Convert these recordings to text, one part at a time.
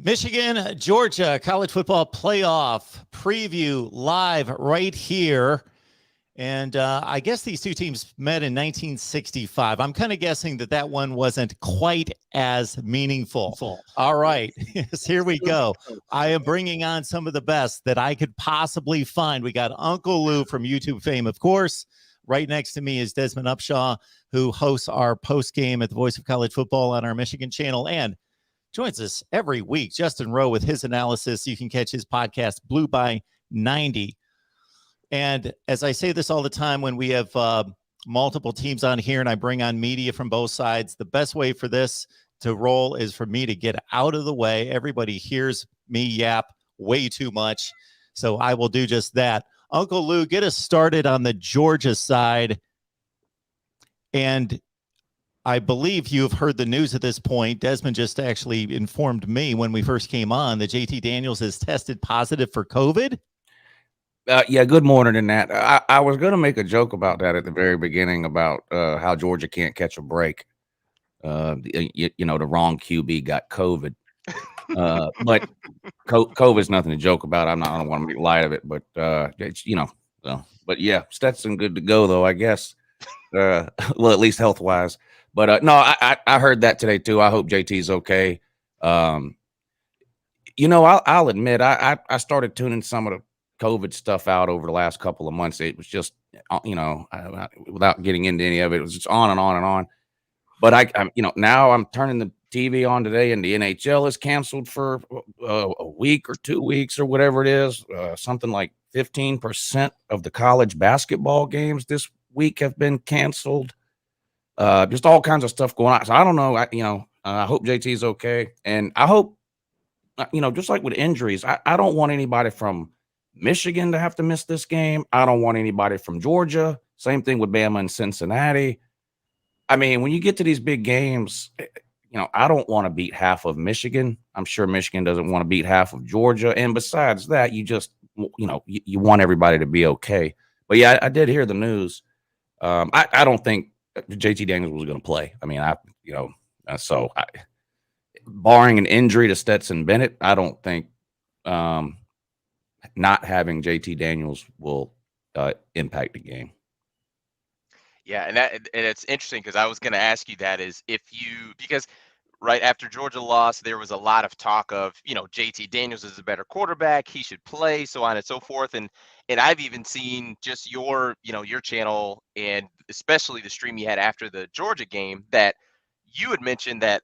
Michigan, Georgia, college football playoff preview live right here. And I guess these two teams met in 1965. I'm kind of guessing that one wasn't quite as meaningful. All right, yes, here we go. I am bringing on some of the best that I could possibly find. We got Uncle Lou from YouTube fame, of course. Right next to me is Desmond Upshaw, who hosts our post game at the Voice of College Football on our Michigan channel and joins us every week. Justin Rowe with his analysis. You can catch his podcast, Blue by 90. And as I say this all the time when we have multiple teams on here and I bring on media from both sides, the best way for this to roll is for me to get out of the way. Everybody hears me yap way too much, so I will do just that. Uncle Lou, get us started on the Georgia side. And I believe you've heard the news at this point. Desmond just actually informed me when we first came on that JT Daniels has tested positive for COVID. Yeah, good morning in that. I was going to make a joke about that at the very beginning about how Georgia can't catch a break. The wrong QB got COVID. But COVID's nothing to joke about. I don't want to make light of it, but but yeah, Stetson good to go though, I guess. Well, at least health wise. But no, I heard that today too. I hope JT's okay. I'll admit I started tuning some of the COVID stuff out over the last couple of months. It was just, without getting into any of it, it was just on and on and on. But now I'm turning the TV on today, and the NHL is canceled for a week or 2 weeks or whatever it is. Something like 15% of the college basketball games this week have been canceled. Just all kinds of stuff going on. So I don't know. I hope JT's okay, and I hope, just like with injuries, I don't want anybody from Michigan to have to miss this game. I don't want anybody from Georgia. Same thing with Bama and Cincinnati. I mean, when you get to these big games, I don't want to beat half of Michigan. I'm sure Michigan doesn't want to beat half of Georgia. And besides that, you just, you want everybody to be okay. But yeah, I did hear the news. I don't think JT Daniels was going to play. I mean, barring an injury to Stetson Bennett, I don't think not having JT Daniels will impact the game. Yeah, and it's interesting because I was going to ask you that because right after Georgia lost, there was a lot of talk of, JT Daniels is a better quarterback, he should play, so on and so forth. And I've even seen just your channel, and especially the stream you had after the Georgia game, that you had mentioned that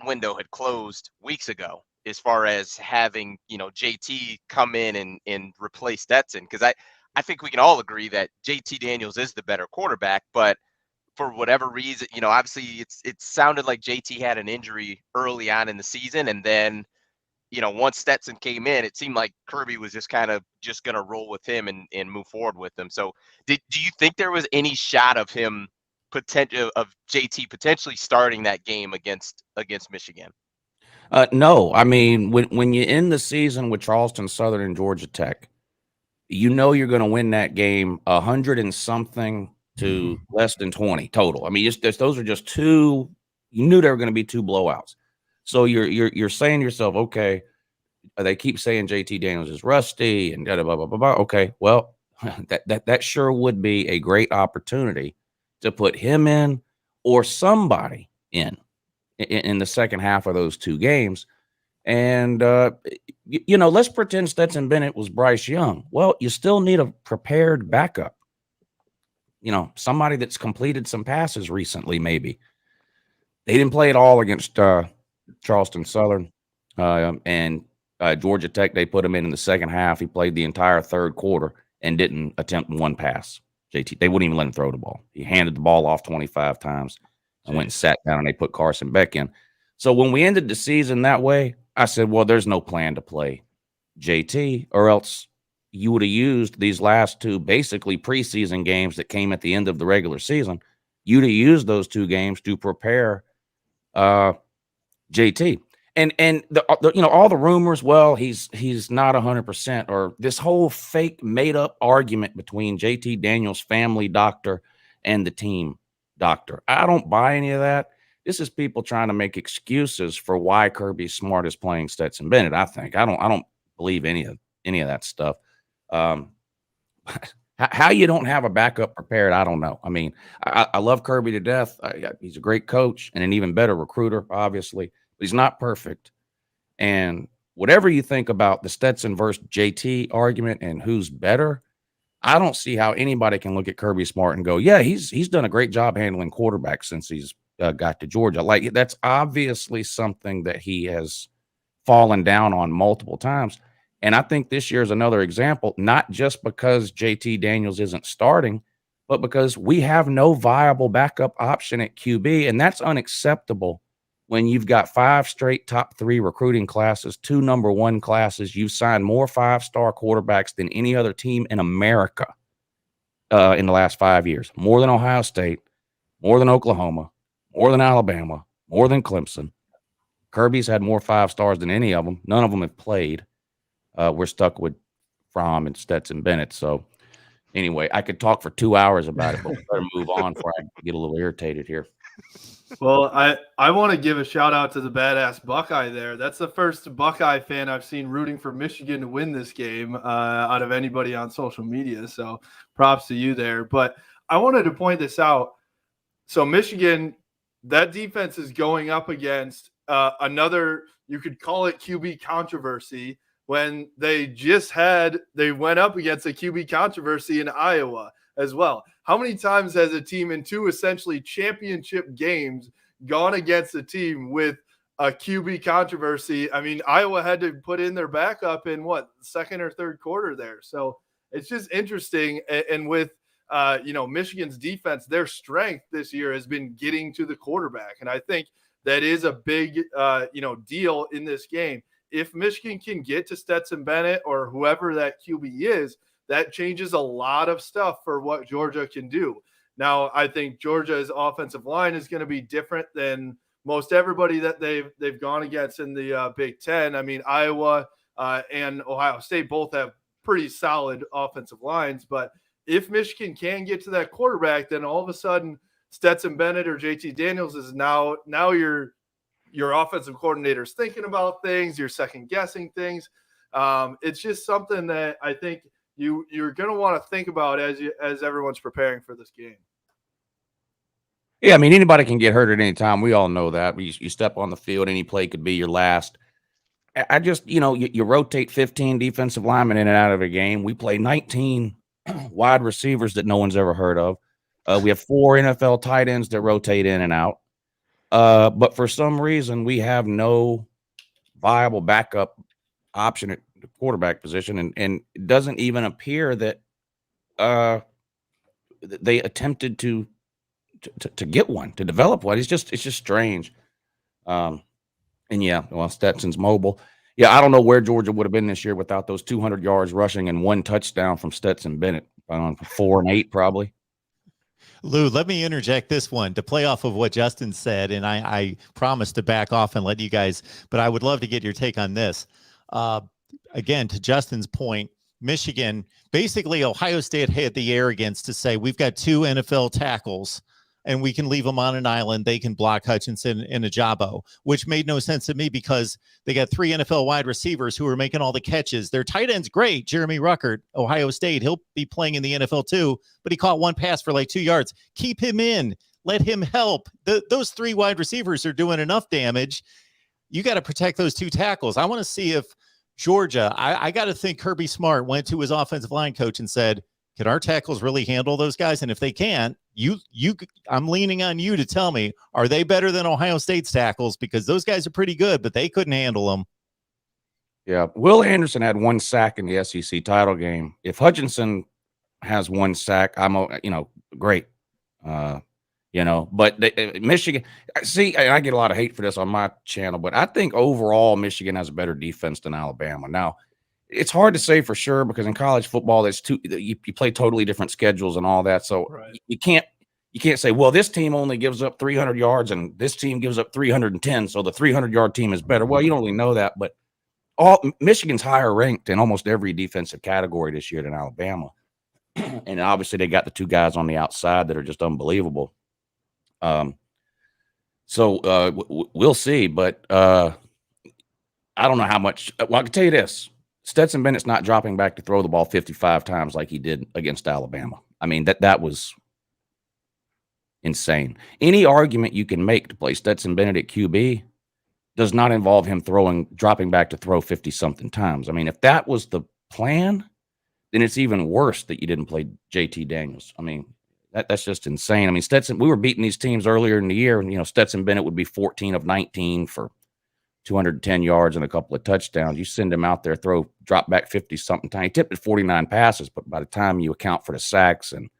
window had closed weeks ago as far as having, JT come in and replace Stetson. Because I think we can all agree that JT Daniels is the better quarterback, but for whatever reason, obviously it sounded like JT had an injury early on in the season. And then, once Stetson came in, it seemed like Kirby was just kind of just going to roll with him and move forward with him. So do you think there was any shot of JT potentially starting that game against Michigan? No, I mean, when you end the season with Charleston Southern and Georgia Tech, you're going to win that game 100 and something to less than 20 total. I mean, those are just two. You knew there were going to be two blowouts. So you're saying to yourself, okay, they keep saying JT Daniels is rusty and blah, blah, blah, blah, blah. Okay, well, that sure would be a great opportunity to put him in or somebody in the second half of those two games. And, let's pretend Stetson Bennett was Bryce Young. Well, you still need a prepared backup. Somebody that's completed some passes recently, maybe. They didn't play at all against Charleston Southern and Georgia Tech. They put him in the second half. He played the entire third quarter and didn't attempt one pass. JT, they wouldn't even let him throw the ball. He handed the ball off 25 times and went and sat down, and they put Carson Beck in. So when we ended the season that way, I said, well, there's no plan to play JT, or else you would have used these last two basically preseason games that came at the end of the regular season. You'd have used those two games to prepare JT. And all the rumors, well, he's not 100%, or this whole fake made up argument between JT Daniels' family doctor and the team doctor. I don't buy any of that. This is people trying to make excuses for why Kirby Smart is playing Stetson Bennett. I think I don't believe any of that stuff. How you don't have a backup prepared, I don't know. I mean, I love Kirby to death. He's a great coach and an even better recruiter, obviously, but he's not perfect. And whatever you think about the Stetson versus JT argument and who's better, I don't see how anybody can look at Kirby Smart and go, yeah, he's done a great job handling quarterbacks since he's got to Georgia. Like, that's obviously something that he has fallen down on multiple times. And I think this year is another example, not just because JT Daniels isn't starting, but because we have no viable backup option at QB. And that's unacceptable when you've got 5 straight top 3 recruiting classes, 2 number 1 classes. You've signed more 5-star quarterbacks than any other team in America in the last 5 years. More than Ohio State, more than Oklahoma, more than Alabama, more than Clemson. Kirby's had more 5 stars than any of them. None of them have played. We're stuck with Fromm and Stetson Bennett. So anyway, I could talk for 2 hours about it, but we better move on before I get a little irritated here. Well, I want to give a shout out to the badass Buckeye there. That's the first Buckeye fan I've seen rooting for Michigan to win this game out of anybody on social media. So props to you there. But I wanted to point this out. So Michigan, that defense is going up against another, you could call it QB controversy, when they went up against a QB controversy in Iowa as well. How many times has a team in 2 essentially championship games gone against a team with a QB controversy? I mean, Iowa had to put in their backup in second or third quarter there. So it's just interesting. And with, Michigan's defense, their strength this year has been getting to the quarterback. And I think that is a big, deal in this game. If Michigan can get to Stetson Bennett or whoever that QB is, that changes a lot of stuff for what Georgia can do. Now, I think Georgia's offensive line is going to be different than most everybody that they've gone against in the Big Ten. I mean, Iowa and Ohio State both have pretty solid offensive lines. But if Michigan can get to that quarterback, then all of a sudden Stetson Bennett or JT Daniels is now your offensive coordinator's thinking about things, you're second guessing things. It's just something that I think you're going to want to think about as everyone's preparing for this game. Yeah, I mean, anybody can get hurt at any time. We all know that. You step on the field, any play could be your last. I just, you rotate 15 defensive linemen in and out of a game. We play 19 wide receivers that no one's ever heard of. We have 4 NFL tight ends that rotate in and out. But for some reason, we have no viable backup option at the quarterback position, and it doesn't even appear that they attempted to get one, to develop one. It's just strange. And yeah, well, Stetson's mobile. Yeah, I don't know where Georgia would have been this year without those 200 yards rushing and 1 touchdown from Stetson Bennett. 4 and 8 probably. Lou, let me interject this one to play off of what Justin said, and I promise to back off and let you guys, but I would love to get your take on this. Again, to Justin's point, Michigan, basically Ohio State had the arrogance to say, we've got 2 NFL tackles and we can leave them on an island. They can block Hutchinson and Ajabo, which made no sense to me because they got 3 NFL wide receivers who are making all the catches. Their tight end's great. Jeremy Ruckert, Ohio State. He'll be playing in the NFL too, but he caught 1 pass for like 2 yards. Keep him in. Let him help. Those 3 wide receivers are doing enough damage. You got to protect those 2 tackles. I want to see if Georgia, I got to think Kirby Smart went to his offensive line coach and said, can our tackles really handle those guys? And if they can't, I'm leaning on you to tell me, are they better than Ohio State's tackles? Because those guys are pretty good, but they couldn't handle them. Yeah. Will Anderson had 1 sack in the SEC title game. If Hutchinson has 1 sack, I'm, great. But Michigan, see, I get a lot of hate for this on my channel, but I think overall Michigan has a better defense than Alabama. Now, it's hard to say for sure because in college football, you play totally different schedules and all that. So right. you can't say, well, this team only gives up 300 yards and this team gives up 310. So the 300-yard team is better. Well, you don't really know that, but Michigan's higher ranked in almost every defensive category this year than Alabama. And obviously they got the 2 guys on the outside that are just unbelievable. So we'll see, but I don't know how much. Well, I can tell you this: Stetson Bennett's not dropping back to throw the ball 55 times like he did against Alabama. I mean, that was insane. Any argument you can make to play Stetson Bennett at QB does not involve him dropping back to throw 50-something times. I mean, if that was the plan, then it's even worse that you didn't play JT Daniels. I mean, that's just insane. I mean, we were beating these teams earlier in the year, and Stetson Bennett would be 14 of 19 for 210 yards and a couple of touchdowns. You send him out there, drop back 50-something times. He tipped at 49 passes, but by the time you account for the sacks and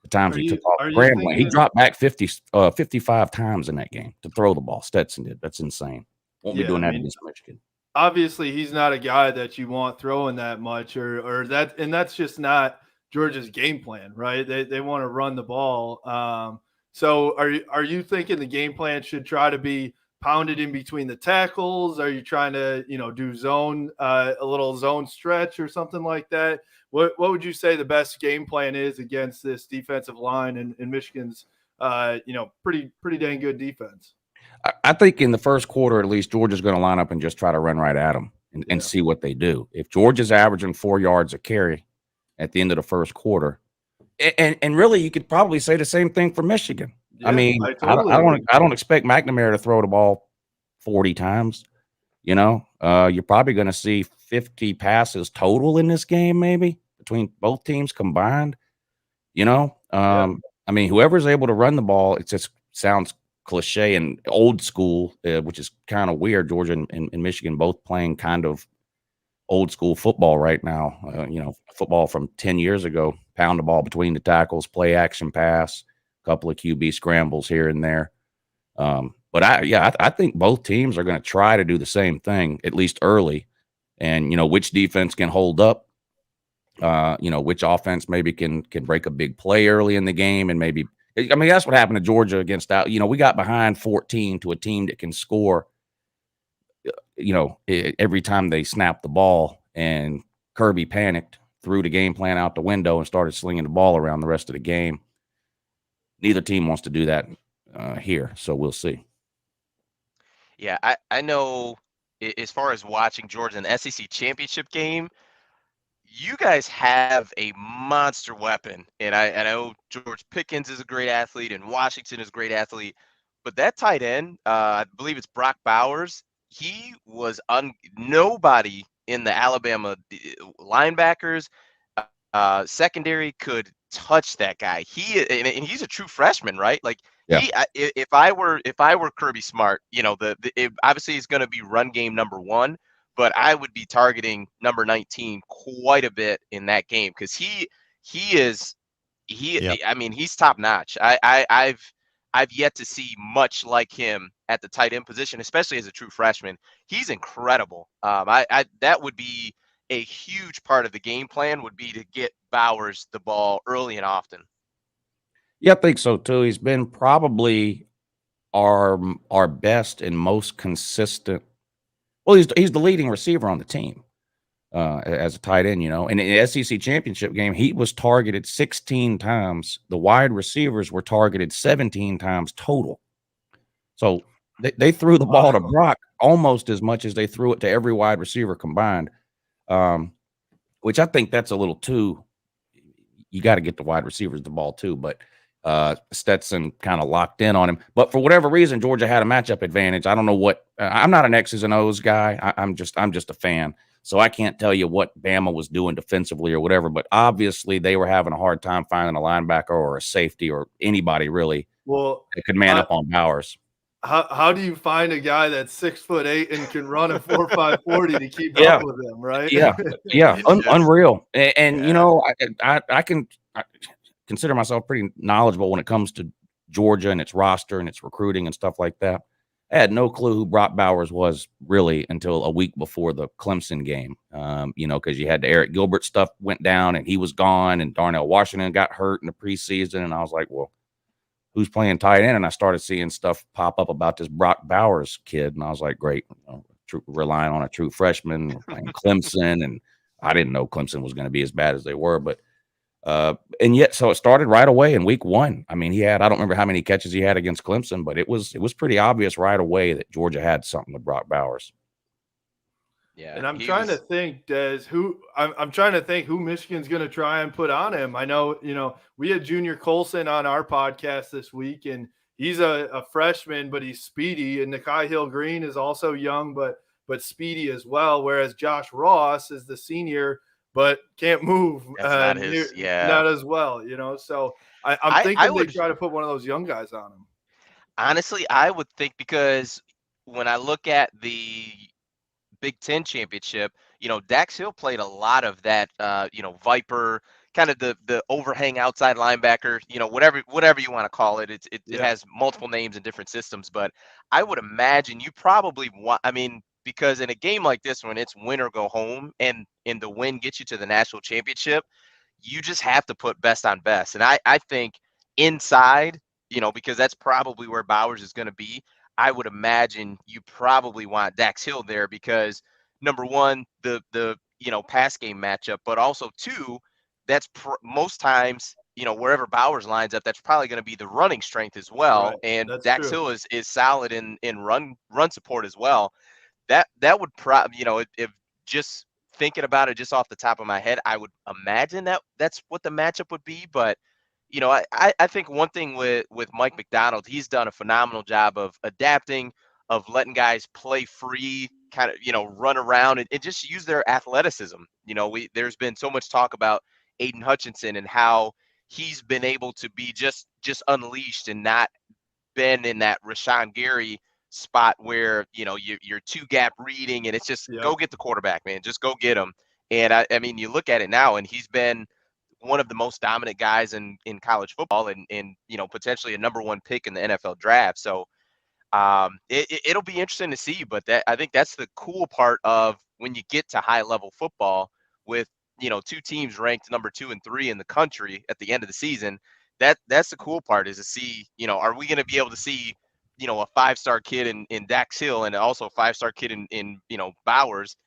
the times he took off scrambling, he dropped back 55 times in that game to throw the ball. Stetson did. That's insane. Won't be doing that against Michigan. Obviously, he's not a guy that you want throwing that much, or that, and that's just not Georgia's game plan, right? They want to run the ball. So are you thinking the game plan should try to be pounded in between the tackles? Are you trying to do zone, a little zone stretch or something like that? What would you say the best game plan is against this defensive line and Michigan's pretty dang good defense? I think in the first quarter, at least, Georgia's going to line up and just try to run right at them and see what they do. If Georgia's averaging 4 yards a carry at the end of the first quarter, and really, you could probably say the same thing for Michigan. Yeah, I mean, I don't expect McNamara to throw the ball 40 times. You're probably going to see 50 passes total in this game, maybe between both teams combined. I mean, whoever's able to run the ball, it just sounds cliche and old school, which is kind of weird. Georgia and Michigan both playing kind of old school football right now. Football from 10 years ago, pound the ball between the tackles, play action pass, a couple of QB scrambles here and there. But I think both teams are going to try to do the same thing, at least early. And, which defense can hold up, which offense maybe can break a big play early in the game. And maybe, I mean, that's what happened to Georgia against, we got behind 14 to a team that can score, every time they snap the ball, and Kirby panicked, threw the game plan out the window and started slinging the ball around the rest of the game. Neither team wants to do that here. So we'll see. Yeah, I know as far as watching Georgia in the SEC championship game, you guys have a monster weapon. And I know George Pickens is a great athlete and Washington is a great athlete. But that tight end, I believe it's Brock Bowers, he was nobody in the Alabama linebackers, secondary could touch that guy. And he's a true freshman, right? Like, yeah. If I were Kirby Smart, obviously he's going to be run game number one, but I would be targeting number 19 quite a bit in that game because I mean, he's top notch. I've yet to see much like him at the tight end position, especially as a true freshman. He's incredible. That would be a huge part of the game plan, would be to get Bowers the ball early and often. Yeah, I think so too. He's been probably our best and most consistent. Well, he's the leading receiver on the team as a tight end. In the SEC championship game, he was targeted 16 times. The wide receivers were targeted 17 times total. So they threw the ball to Brock almost as much as they threw it to every wide receiver combined, which I think that's a little too. You got to get the wide receivers the ball too, but Stetson kind of locked in on him. But for whatever reason, Georgia had a matchup advantage. I don't know what. I'm not an X's and O's guy. I'm just a fan. So I can't tell you what Bama was doing defensively or whatever, but obviously they were having a hard time finding a linebacker or a safety or anybody really that could man up on Bowers. How do you find a guy that's 6'8" and can run a 4.5 40 to keep up with him, right? Yeah, unreal. And I can consider myself pretty knowledgeable when it comes to Georgia and its roster and its recruiting and stuff like that. I had no clue who Brock Bowers was really until a week before the Clemson game, because you had the Eric Gilbert stuff went down and he was gone, and Darnell Washington got hurt in the preseason. And I was like, well, who's playing tight end? And I started seeing stuff pop up about this Brock Bowers kid. And I was like, great, relying on a true freshman playing Clemson. And I didn't know Clemson was going to be as bad as they were. But And yet, so it started right away in week 1. I mean, I don't remember how many catches he had against Clemson, but it was pretty obvious right away that Georgia had something with Brock Bowers. Yeah, And I'm trying to think, Des, I'm trying to think who Michigan's going to try and put on him. I know, we had Junior Colson on our podcast this week, and he's a freshman, but he's speedy. And Nikai Hill-Green is also young, but speedy as well. Whereas Josh Ross is the senior, but can't move. That's not his, not as well. So I'm thinking would they try to put one of those young guys on him. honestly, I would think, because when I look at the Big Ten championship, Dax Hill played a lot of that, Viper, kind of the overhang outside linebacker, whatever you want to call it. It has multiple names in different systems, but I would imagine you probably want, because in a game like this, when it's win or go home, and the win gets you to the national championship, you just have to put best on best. And I think inside, because that's probably where Bowers is going to be, I would imagine you probably want Dax Hill there, because number one, the pass game matchup, but also two, that's most times, wherever Bowers lines up, that's probably going to be the running strength as well. Right. And That's Dax true. Hill is solid in run support as well. That would if just thinking about it just off the top of my head, I would imagine that's what the matchup would be. But I think one thing with Mike Macdonald, he's done a phenomenal job of adapting, of letting guys play free, kind of, run around and just use their athleticism. There's been so much talk about Aiden Hutchinson and how he's been able to be just unleashed and not been in that Rashawn Gary spot where, you're two gap reading and it's just go get the quarterback, man, just go get him. And I mean, you look at it now and he's been one of the most dominant guys in college football and potentially a number 1 pick in the NFL draft. So it'll be interesting to see, but I think that's the cool part of when you get to high level football with, 2 teams ranked number 2 and 3 in the country at the end of the season. That's the cool part, is to see, are we going to be able to see, a 5-star kid in Dax Hill and also a 5-star kid in Bowers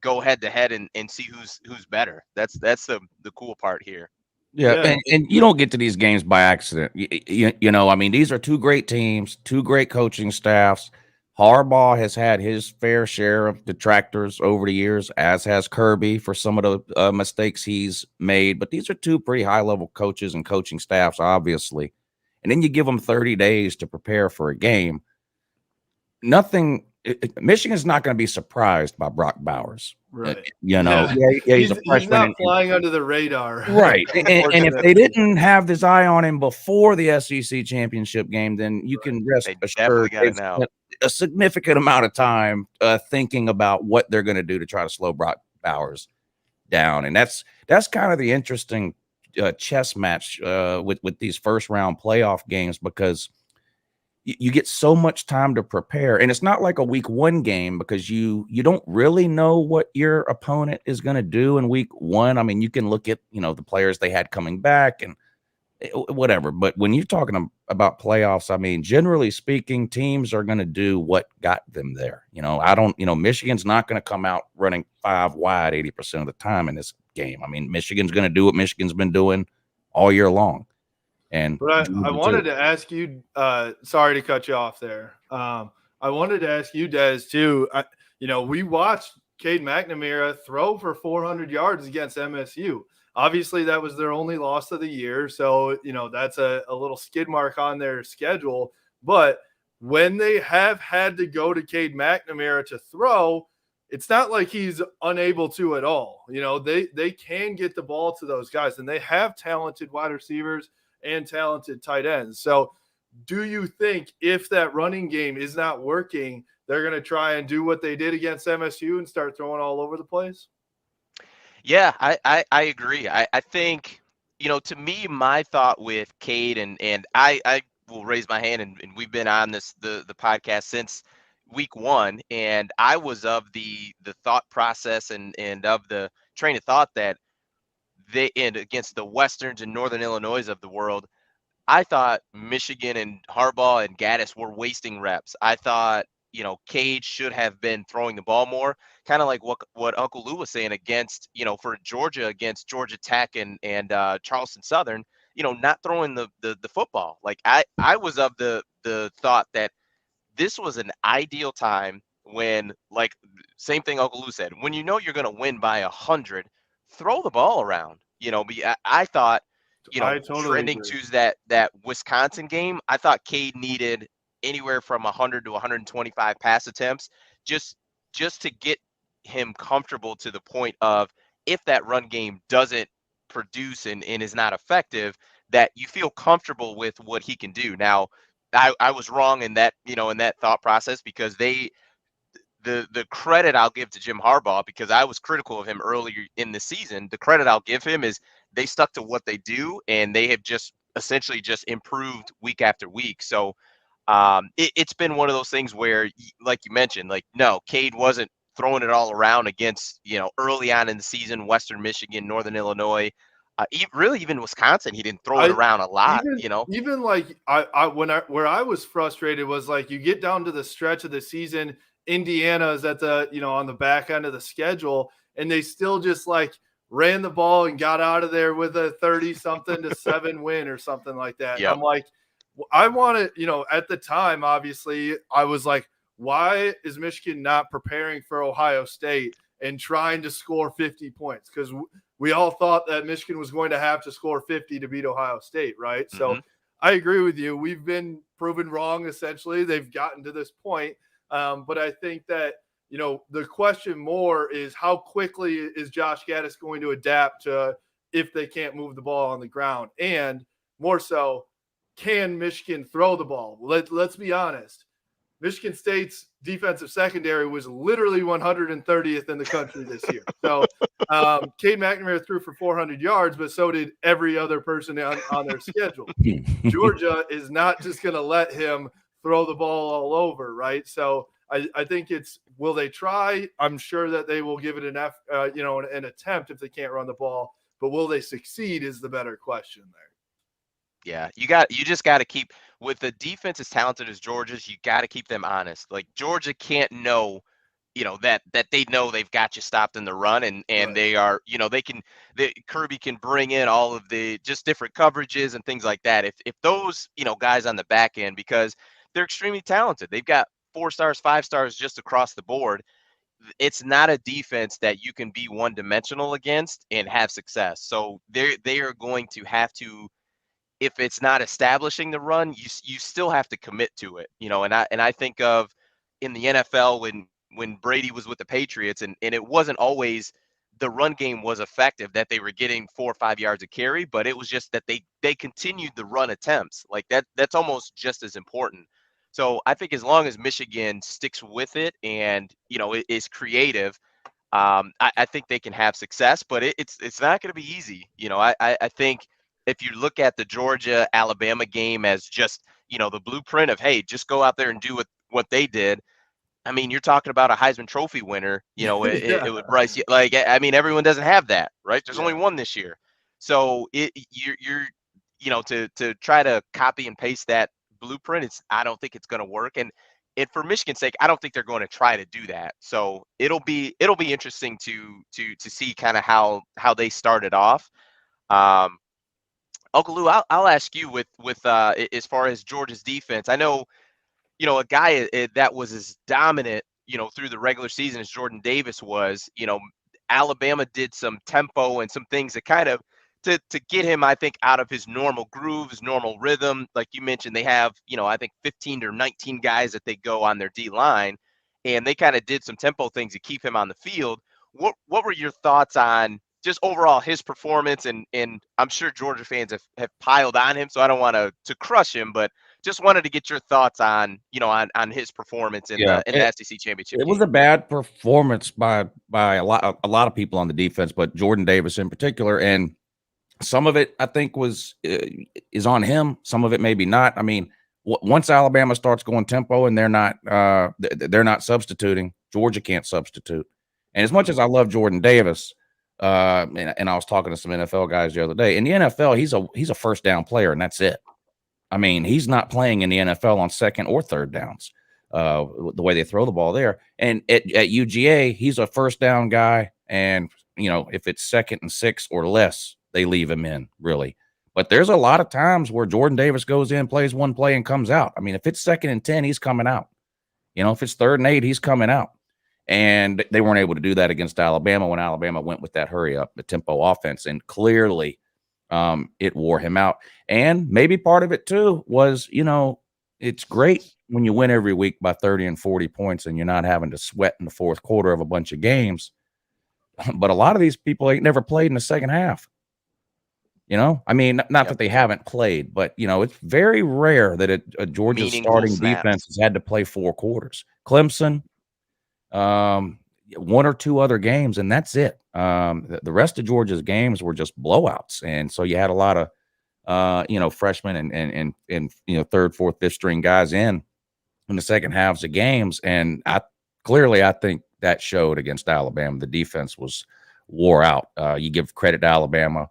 go head to head and see who's better. That's the cool part here. Yeah. And you don't get to these games by accident. These are 2 great teams, 2 great coaching staffs. Harbaugh has had his fair share of detractors over the years, as has Kirby for some of the mistakes he's made. But these are 2 pretty high-level coaches and coaching staffs, obviously. And then you give them 30 days to prepare for a game. Michigan's not going to be surprised by Brock Bowers. Right. He's a freshman. He's not flying under the radar. Right. And if they didn't have this eye on him before the SEC championship game, then you can rest assured they've spent a significant amount of time thinking about what they're going to do to try to slow Brock Bowers down. And that's kind of the interesting chess match with these first round playoff games, because you get so much time to prepare, and it's not like a week 1 game, because you don't really know what your opponent is going to do in week 1. I mean, you can look at, the players they had coming back and whatever. But when you're talking about playoffs, I mean, generally speaking, teams are going to do what got them there. Michigan's not going to come out running 5 wide 80% of the time in this game. I mean, Michigan's going to do what Michigan's been doing all year long. But I wanted to ask you, sorry to cut you off there. I wanted to ask you, Des, too. We watched Cade McNamara throw for 400 yards against MSU. Obviously, that was their only loss of the year. So, that's a little skid mark on their schedule. But when they have had to go to Cade McNamara to throw, it's not like he's unable to at all. They can get the ball to those guys, and they have talented wide receivers and talented tight ends. So do you think if that running game is not working, they're going to try and do what they did against MSU and start throwing all over the place? Yeah, I agree. I think, to me, my thought with Cade, and I will raise my hand, and we've been on the podcast since week 1, and I was of the thought process and of the train of thought that against the Westerns and Northern Illinois of the world, I thought Michigan and Harbaugh and Gaddis were wasting reps. I thought Cade should have been throwing the ball more, kind of like what Uncle Lou was saying against, for Georgia against Georgia Tech and Charleston Southern, not throwing the football. Like I was of the thought that this was an ideal time when, like, same thing Uncle Lou said, when you're going to win by 100, throw the ball around. I thought, I totally trending agree. to that Wisconsin game, I thought Cade needed anywhere from 100 to 125 pass attempts just to get him comfortable to the point of, if that run game doesn't produce and is not effective, that you feel comfortable with what he can do. Now, I was wrong in that, in that thought process, because the credit I'll give to Jim Harbaugh, because I was critical of him earlier in the season, the credit I'll give him is they stuck to what they do, and they have just essentially just improved week after week. So it's been one of those things where, like you mentioned, like, no, Cade wasn't throwing it all around against, early on in the season, Western Michigan, Northern Illinois, really even Wisconsin. He didn't throw it around a lot, Even like where I was frustrated was, like, you get down to the stretch of the season, Indiana is at the, on the back end of the schedule, and they still just like ran the ball and got out of there with a 30-something to 7 win or something like that. Yep. I'm like, I wanted, at the time, obviously, I was like, why is Michigan not preparing for Ohio State and trying to score 50 points? Because we all thought that Michigan was going to have to score 50 to beat Ohio State, right? Mm-hmm. So I agree with you. We've been proven wrong, essentially. They've gotten to this point. But I think that, the question more is, how quickly is Josh Gaddis going to adapt to if they can't move the ball on the ground? And more so, can Michigan throw the ball? Let's be honest. Michigan State's defensive secondary was literally 130th in the country this year. So Cade McNamara threw for 400 yards, but so did every other person on their schedule. Georgia is not just going to let him throw the ball all over, right? So I think it's, will they try? I'm sure that they will give it an attempt if they can't run the ball, but will they succeed is the better question there. Yeah, you just got to keep, with the defense as talented as Georgia's, you got to keep them honest. Like, Georgia can't know, that they know they've got you stopped in the run, and Right. they are, Kirby can bring in all of the just different coverages and things like that. If those, guys on the back end, because they're extremely talented, they've got 4 stars, 5 stars just across the board. It's not a defense that you can be one-dimensional against and have success. So they are going to have to, if it's not establishing the run, you still have to commit to it, and I think of in the NFL when Brady was with the Patriots, and it wasn't always the run game was effective, that they were getting 4 or 5 yards of carry, but it was just that they continued the run attempts. Like, that's almost just as important. So I think as long as Michigan sticks with it and, it is creative, I think they can have success, but it's not going to be easy. I think if you look at the Georgia-Alabama game as just, the blueprint of, hey, just go out there and do what they did. I mean, you're talking about a Heisman Trophy winner, it would Bryce. Like, I mean, everyone doesn't have that, right? There's only one this year. So you're to try to copy and paste that blueprint, I don't think it's going to work. And for Michigan's sake, I don't think they're going to try to do that. So it'll be interesting to see kind of how they started off. Uncle Lou, I'll ask you with as far as Georgia's defense. I know, a guy that was as dominant, through the regular season as Jordan Davis was. Alabama did some tempo and some things that kind of to get him, I think, out of his normal groove, his normal rhythm. Like you mentioned, they have, I think 15 or 19 guys that they go on their D line, and they kind of did some tempo things to keep him on the field. What were your thoughts on just overall his performance? And I'm sure Georgia fans have piled on him, so I don't want to crush him, but just wanted to get your thoughts on, on his performance in the SEC championship. It was a bad performance by a lot of people on the defense, but Jordan Davis in particular. And some of it, I think, is on him. Some of it maybe not. I mean, once Alabama starts going tempo and they're not substituting, Georgia can't substitute. And as much as I love Jordan Davis, and I was talking to some NFL guys the other day, in the NFL, he's a first down player, and that's it. I mean, he's not playing in the NFL on second or third downs. the way they throw the ball there. And at UGA, he's a first down guy. And, if it's 2nd and 6 or less, they leave him in, really. But there's a lot of times where Jordan Davis goes in, plays one play, and comes out. I mean, if it's 2nd and 10, he's coming out. If it's 3rd and 8, he's coming out. And they weren't able to do that against Alabama when Alabama went with that hurry up, the tempo offense. And clearly it wore him out. And maybe part of it, too, was, it's great when you win every week by 30 and 40 points and you're not having to sweat in the fourth quarter of a bunch of games. But a lot of these people ain't never played in the second half. I mean, not that they haven't played, but, it's very rare that a Georgia starting defense has had to play 4 quarters. Clemson, 1 or 2 other games, and that's it. The rest of Georgia's games were just blowouts. And so you had a lot of, freshmen and 3rd, 4th, 5th string guys in the second halves of games. And I think that showed against Alabama. The defense was wore out. You give credit to Alabama,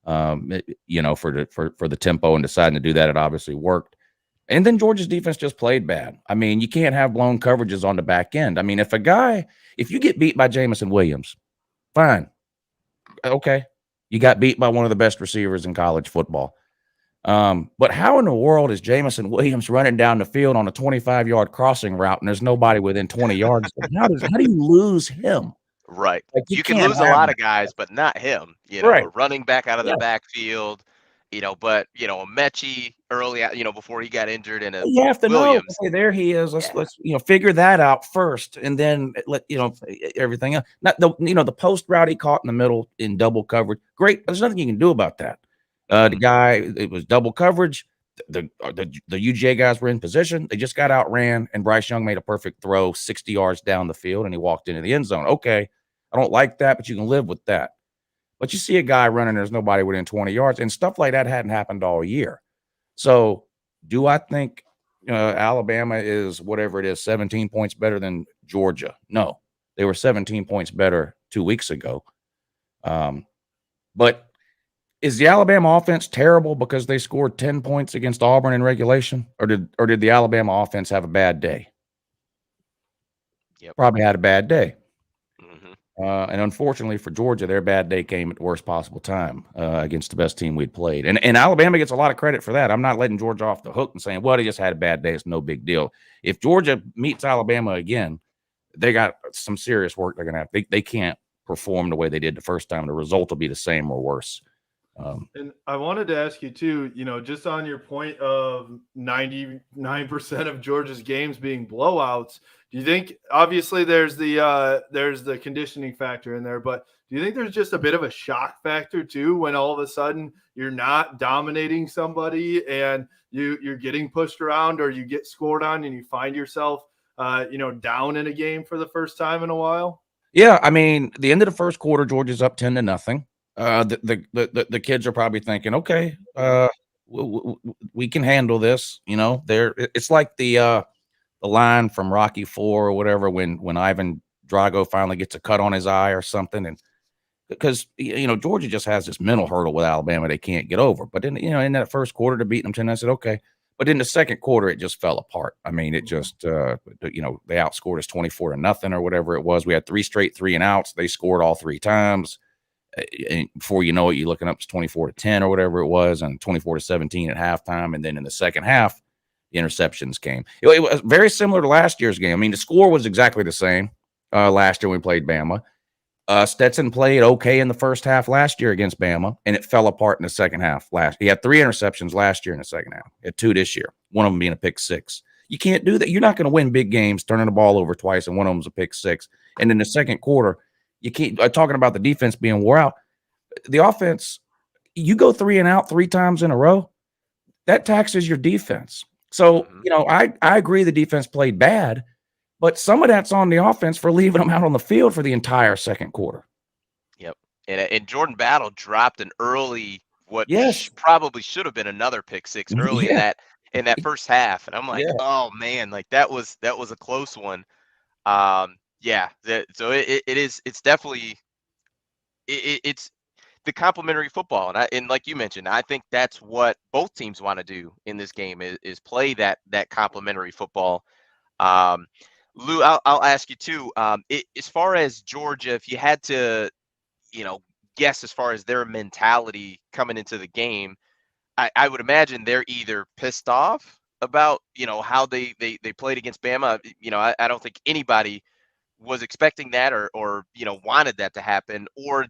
for the tempo and deciding to do that. It obviously worked. And then Georgia's defense just played bad. I mean, you can't have blown coverages on the back end. I mean, if you get beat by Jamison Williams, fine. Okay. You got beat by one of the best receivers in college football. But how in the world is Jamison Williams running down the field on a 25-yard crossing route and there's nobody within 20 yards? How do you lose him? Right. Like, you can lose a lot of guys, but not him. Right. Running back out of the backfield, but Mechie early, before he got injured, and you have to Williams. Know. Okay, there he is. Let's figure that out first, and then let everything else. Not the post route he caught in the middle in double coverage. Great. There's nothing you can do about that. The guy, it was double coverage. The UGA guys were in position. They just got outran, and Bryce Young made a perfect throw 60 yards down the field, and he walked into the end zone. Okay, I don't like that, but you can live with that. But you see a guy running, there's nobody within 20 yards, and stuff like that hadn't happened all year. So do I think Alabama is whatever it is, 17 points better than Georgia? No, they were 17 points better 2 weeks ago. But is the Alabama offense terrible because they scored 10 points against Auburn in regulation, or did the Alabama offense have a bad day? Yep. Probably had a bad day. Mm-hmm. And unfortunately for Georgia, their bad day came at the worst possible time against the best team we'd played. And Alabama gets a lot of credit for that. I'm not letting Georgia off the hook and saying, well, they just had a bad day. It's no big deal. If Georgia meets Alabama again, they got some serious work they're going to have. They can't perform the way they did the first time. The result will be the same or worse. And I wanted to ask you too, just on your point of 99% of Georgia's games being blowouts, do you think, obviously there's the conditioning factor in there, but do you think there's just a bit of a shock factor too, when all of a sudden you're not dominating somebody and you're getting pushed around, or you get scored on and you find yourself, down in a game for the first time in a while? Yeah. I mean, the end of the first quarter, Georgia's up 10-0. The kids are probably thinking, okay, we can handle this. It's like the line from Rocky IV or whatever, when Ivan Drago finally gets a cut on his eye or something. And because, Georgia just has this mental hurdle with Alabama they can't get over. But in that first quarter to beat them 10, I said, okay. But in the second quarter, it just fell apart. I mean, it just, they outscored us 24-0 or whatever it was. We had 3 straight 3-and-outs. They scored all 3 times. And before you know it, you're looking up to 24-10 or whatever it was, and 24-17 at halftime. And then in the second half, the interceptions came. It was very similar to last year's game. I mean, the score was exactly the same last year when we played Bama. Stetson played okay in the first half last year against Bama, and it fell apart in the second half. He had 3 interceptions last year in the second half. He had 2 this year, one of them being a pick 6. You can't do that. You're not going to win big games turning the ball over twice, and one of them's a pick 6. And in the second quarter, you can't. Talking about the defense being wore out, the offense, you go 3-and-out 3 times in a row, that taxes your defense. So, I agree the defense played bad, but some of that's on the offense for leaving them out on the field for the entire second quarter. Yep. And Jordan Battle dropped an early, probably should have been another pick 6 early in that first half. And I'm like, oh man, like that was a close one. So it's definitely it's the complementary football, and like you mentioned, I think that's what both teams want to do in this game is play that complementary football. Lou, I'll ask you too. As far as Georgia, if you had to, you know, guess as far as their mentality coming into the game, I would imagine they're either pissed off about, you know, how they played against Bama. You know, I don't think anybody was expecting that or you know wanted that to happen, or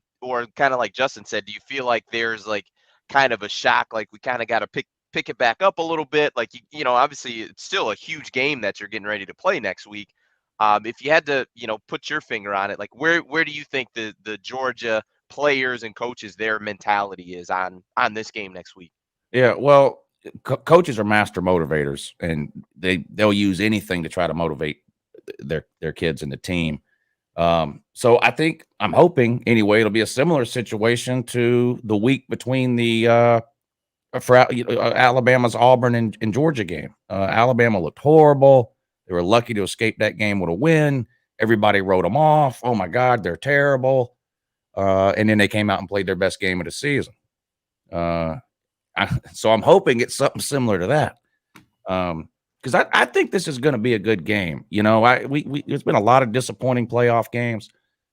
kind of like Justin said, do you feel like there's like kind of a shock, like we kind of got to pick it back up a little bit, like you know, obviously it's still a huge game that you're getting ready to play next week. If you had to, you know, put your finger on it, like where do you think the Georgia players and coaches, their mentality is on this game next week? Yeah, well, coaches are master motivators, and they'll use anything to try to motivate their kids and the team. So I'm hoping anyway it'll be a similar situation to the week between the Alabama's Auburn and Georgia game. Alabama looked horrible. They were lucky to escape that game with a win. Everybody wrote them off. Oh my God, they're terrible. And then they came out and played their best game of the season. So I'm hoping it's something similar to that. Because I think this is going to be a good game. You know, there's been a lot of disappointing playoff games.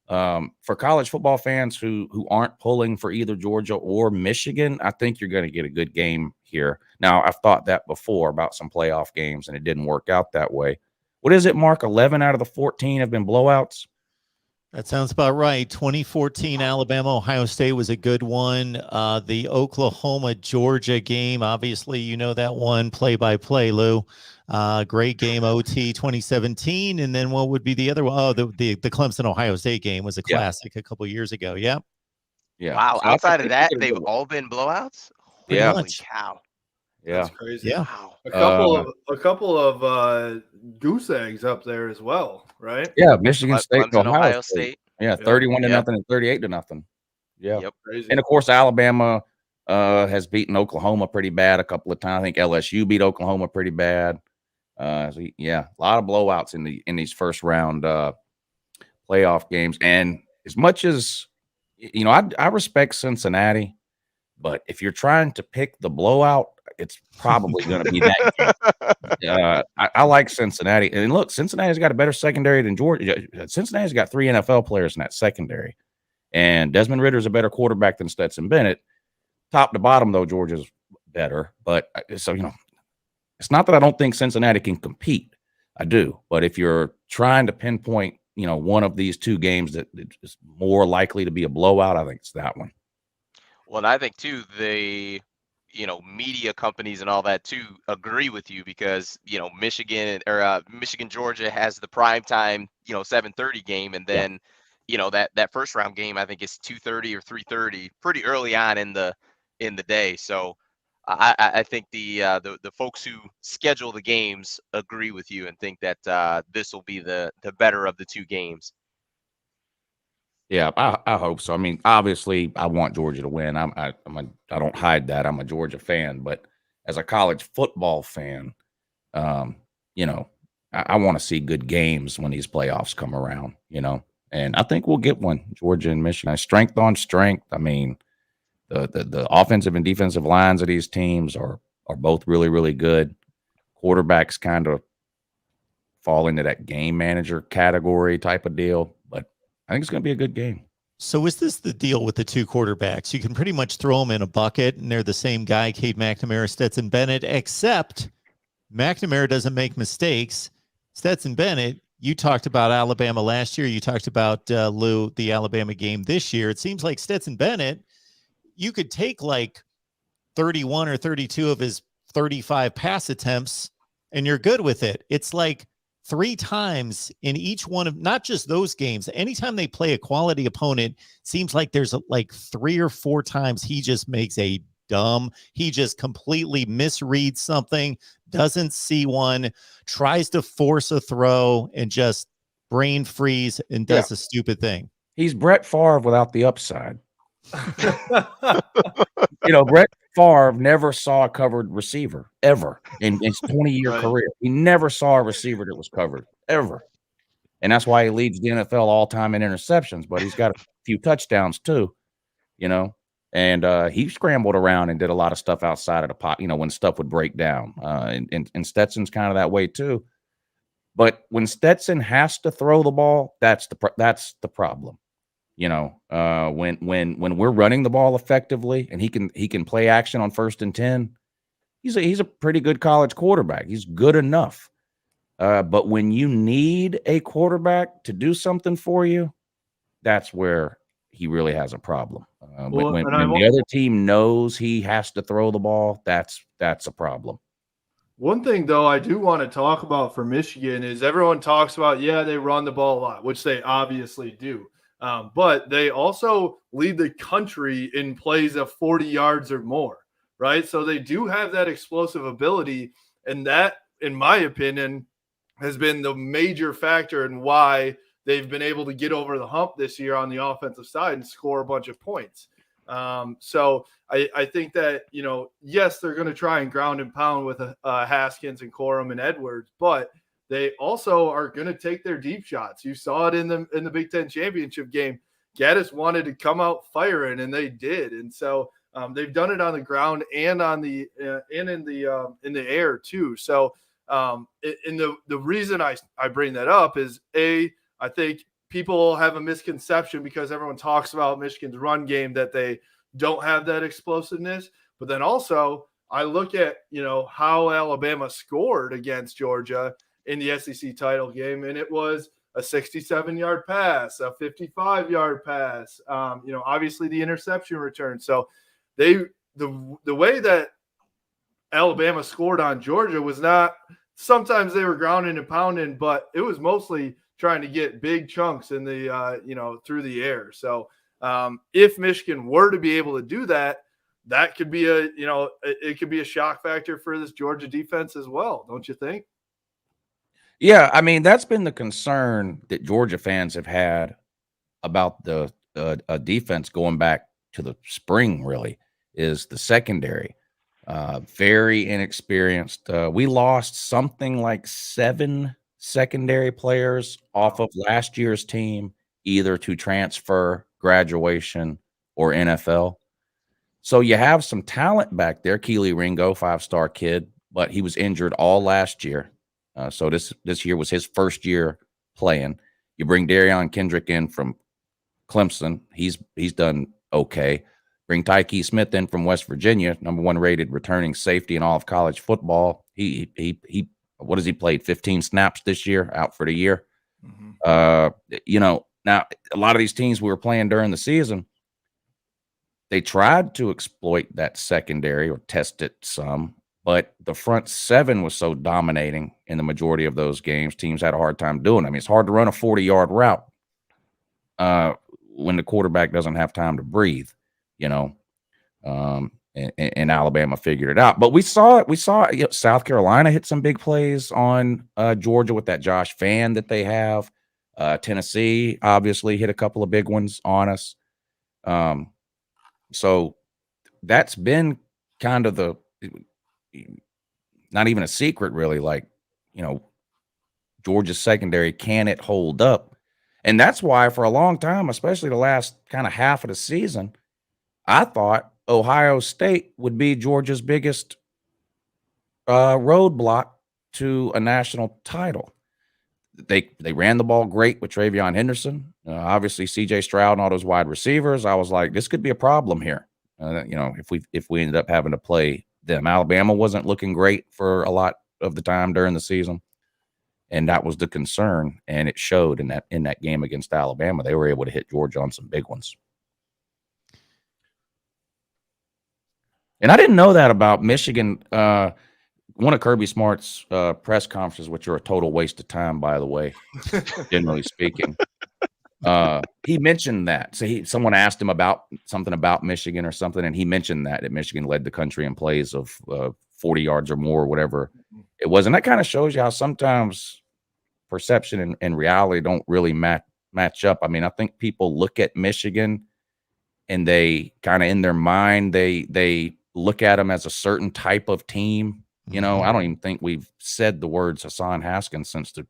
For college football fans who aren't pulling for either Georgia or Michigan, I think you're going to get a good game here. Now, I've thought that before about some playoff games, and it didn't work out that way. What is it, Mark? 11 out of the 14 have been blowouts? That sounds about right. 2014 Alabama Ohio State was a good one. The Oklahoma Georgia game, obviously you know that one play by play, Lou. Great game. OT 2017, and then what would be the other one? Oh, the Clemson Ohio State game was a classic a couple years ago. Yeah. Wow. So outside of that, they've all been blowouts. Pretty Holy much. cow. Yeah, That's crazy. Yeah. Wow. A couple of goose eggs up there as well, right? Yeah, Michigan State, Clemson, Ohio State. Yeah, 31 to nothing and 38 to nothing. Yeah. Yep. Crazy. And of course, Alabama has beaten Oklahoma pretty bad a couple of times. I think LSU beat Oklahoma pretty bad. So yeah, a lot of blowouts in these first round playoff games. And as much as you know, I respect Cincinnati, but if you're trying to pick the blowout, it's probably going to be that game. I like Cincinnati, and look, Cincinnati's got a better secondary than Georgia. Cincinnati's got 3 NFL players in that secondary, and Desmond Ritter's a better quarterback than Stetson Bennett. Top to bottom, though, Georgia's better. But so you know, it's not that I don't think Cincinnati can compete. I do, but if you're trying to pinpoint, you know, one of these two games that is more likely to be a blowout, I think it's that one. Well, and I think too, you know, media companies and all that too agree with you, because you know Michigan Georgia has the prime time, you know, 7:30 game, and then you know that first round game I think is 2:30 or 3:30, pretty early on in the day. So I think the folks who schedule the games agree with you and think that this will be the better of the two games. Yeah, I hope so. I mean, obviously, I want Georgia to win. I don't hide that. I'm a Georgia fan, but as a college football fan, you know, I want to see good games when these playoffs come around. You know, and I think we'll get one. Georgia and Michigan, strength on strength. I mean, the offensive and defensive lines of these teams are both really, really good. Quarterbacks kind of fall into that game manager category type of deal, but I think it's going to be a good game. So is this the deal with the two quarterbacks? You can pretty much throw them in a bucket, and they're the same guy, Cade McNamara, Stetson Bennett, except McNamara doesn't make mistakes. Stetson Bennett, you talked about Alabama last year. You talked about, Lou, the Alabama game this year. It seems like Stetson Bennett, you could take like 31 or 32 of his 35 pass attempts, and you're good with it. It's like 3 times in each one of not just those games. Anytime they play a quality opponent, seems like there's like 3 or 4 times he just makes he just completely misreads something, doesn't see one, tries to force a throw and just brain freeze and does a stupid thing. He's Brett Favre without the upside. You know, Brett Favre never saw a covered receiver ever in his 20-year career. He never saw a receiver that was covered ever. And that's why he leads the NFL all time in interceptions, but he's got a few touchdowns too, you know, and he scrambled around and did a lot of stuff outside of the pot, you know, when stuff would break down. And Stetson's kind of that way too. But when Stetson has to throw the ball, that's the problem. You know, when we're running the ball effectively and he can play action on 1st and 10, he's a pretty good college quarterback. He's good enough. But when you need a quarterback to do something for you, that's where he really has a problem. When the other team knows he has to throw the ball, that's a problem. One thing, though, I do want to talk about for Michigan is everyone talks about, yeah, they run the ball a lot, which they obviously do. But they also lead the country in plays of 40 yards or more, right? So they do have that explosive ability. And that, in my opinion, has been the major factor in why they've been able to get over the hump this year on the offensive side and score a bunch of points. So I think that, you know, yes, they're going to try and ground and pound with Haskins and Corum and Edwards, but they also are going to take their deep shots. You saw it in the Big Ten championship game. Gaddis wanted to come out firing, and they did. And so they've done it on the ground and on the and in the air too. So the reason I bring that up is I think people have a misconception because everyone talks about Michigan's run game that they don't have that explosiveness. But then also I look at, you know, how Alabama scored against Georgia in the SEC title game, and it was a 67-yard pass, a 55-yard pass, you know, obviously the interception return. So the way that Alabama scored on Georgia was not – sometimes they were grounding and pounding, but it was mostly trying to get big chunks in the you know, through the air. So if Michigan were to be able to do that, that could be it could be a shock factor for this Georgia defense as well, don't you think? Yeah, I mean, that's been the concern that Georgia fans have had about the defense going back to the spring, really, is the secondary. Very inexperienced. We lost something like 7 secondary players off of last year's team, either to transfer, graduation, or NFL. So you have some talent back there. Keely Ringo, 5-star kid, but he was injured all last year. So this year was his first year playing. You bring Darion Kendrick in from Clemson. He's done okay. Bring Tyke Smith in from West Virginia, #1 rated returning safety in all of college football. He what has he played? 15 snaps this year, out for the year. Mm-hmm. You know, now a lot of these teams we were playing during the season, they tried to exploit that secondary or test it some, but the front 7 was so dominating in the majority of those games, teams had a hard time doing it. I mean, it's hard to run a 40-yard route when the quarterback doesn't have time to breathe, you know. And Alabama figured it out. But we saw you know, South Carolina hit some big plays on Georgia with that Josh Fan that they have. Tennessee obviously hit a couple of big ones on us. So that's been kind of the not even a secret, really. Like, you know, Georgia's secondary, can it hold up? And that's why for a long time, especially the last kind of half of the season, I thought Ohio State would be Georgia's biggest roadblock to a national title. They ran the ball great with TreVeyon Henderson. Obviously, C.J. Stroud and all those wide receivers. I was like, this could be a problem here. You know, if we ended up having to play them. Alabama wasn't looking great for a lot of the time during the season, and that was the concern. And it showed in that game against Alabama. They were able to hit Georgia on some big ones. And I didn't know that about Michigan. One of Kirby Smart's press conferences, which are a total waste of time, by the way, generally speaking. He mentioned that. So someone asked him about something about Michigan or something, and he mentioned that Michigan led the country in plays of 40 yards or more, or whatever it was. And that kind of shows you how sometimes perception and reality don't really match up. I mean, I think people look at Michigan and they kind of in their mind, they look at them as a certain type of team. You know, I don't even think we've said the words Hassan Haskins since the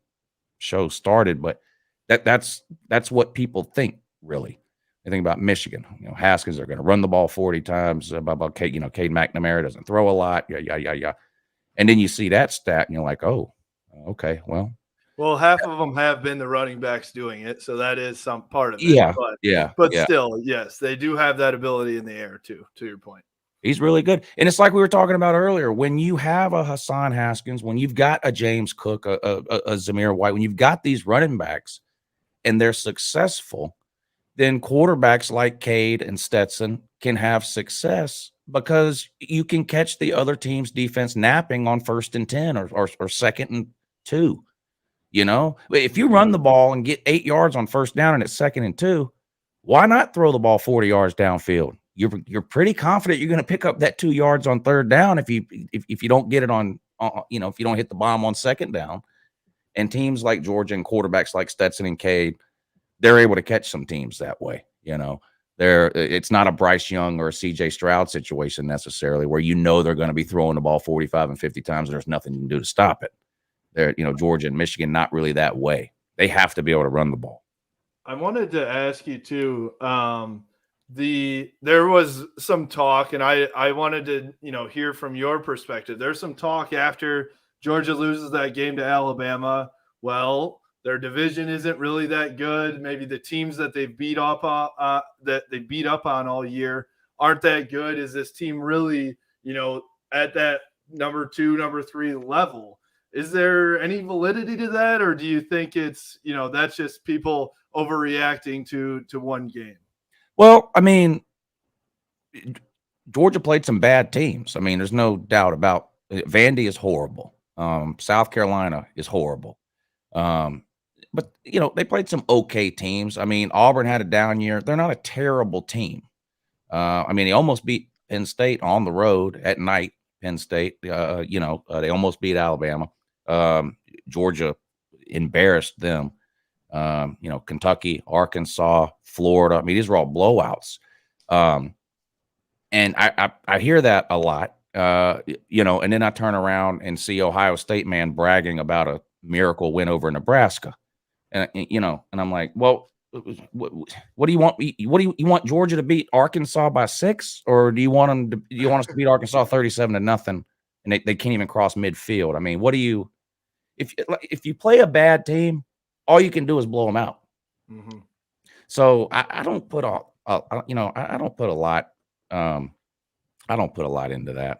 show started, but that's what people think, really. They think about Michigan. You know, Haskins are going to run the ball 40 times. About Cade McNamara doesn't throw a lot. Yeah. And then you see that stat, and you're like, oh, okay, well, Well, half of them have been the running backs doing it, so that is some part of it. Yeah, but, yeah, but yeah. still, yes, they do have that ability in the air too. To your point, He's really good. And it's like we were talking about earlier. When you have a Hassan Haskins, when you've got a James Cook, a Zamir White, when you've got these running backs and they're successful, then quarterbacks like Cade and Stetson can have success because you can catch the other team's defense napping on 1st and 10 or 2nd and 2. You know, if you run the ball and get 8 yards on 1st down and it's 2nd and 2, why not throw the ball 40 yards downfield? You're pretty confident you're going to pick up that 2 yards on 3rd down if you don't get it on if you don't hit the bomb on 2nd down. And teams like Georgia and quarterbacks like Stetson and Cade, they're able to catch some teams that way. You know, it's not a Bryce Young or a CJ Stroud situation necessarily where they're going to be throwing the ball 45 and 50 times and there's nothing you can do to stop it. They're, Georgia and Michigan, not really that way. They have to be able to run the ball. I wanted to ask you too. There was some talk, and I wanted to hear from your perspective. There's some talk after Georgia loses that game to Alabama. Well, their division isn't really that good. Maybe the teams that they beat up on all year aren't that good. Is this team really at that number 2, number 3 level? Is there any validity to that, or do you think it's that's just people overreacting to one game? Well, I mean, Georgia played some bad teams. I mean, there's no doubt about it. Vandy is horrible. South Carolina is horrible. But they played some okay teams. I mean, Auburn had a down year. They're not a terrible team. I mean, they almost beat Penn State on the road at night. Penn State, they almost beat Alabama. Georgia embarrassed them. Kentucky, Arkansas, Florida. I mean, these are all blowouts. And I hear that a lot, and then I turn around and see Ohio State man bragging about a miracle win over Nebraska. And, and I'm like, well, what do you want? What do you want Georgia to beat Arkansas by 6, or do you want us to beat Arkansas 37-0 and they can't even cross midfield? I mean, what do you, if you play a bad team, all you can do is blow them out. Mm-hmm. So I don't put I don't put a lot. I don't put a lot into that.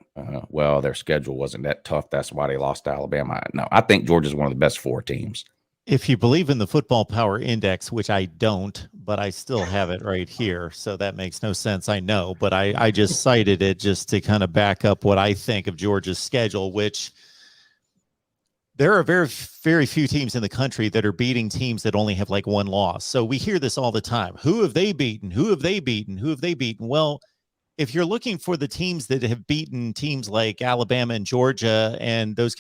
Well, their schedule wasn't that tough. That's why they lost to Alabama. No, I think Georgia's one of the best 4 teams. If you believe in the Football Power Index, which I don't, but I still have it right here, so that makes no sense, I know. But I just cited it just to kind of back up what I think of Georgia's schedule, which there are very, very few teams in the country that are beating teams that only have like 1 loss. So we hear this all the time. Who have they beaten? Who have they beaten? Who have they beaten? Well, if you're looking for the teams that have beaten teams like Alabama and Georgia and those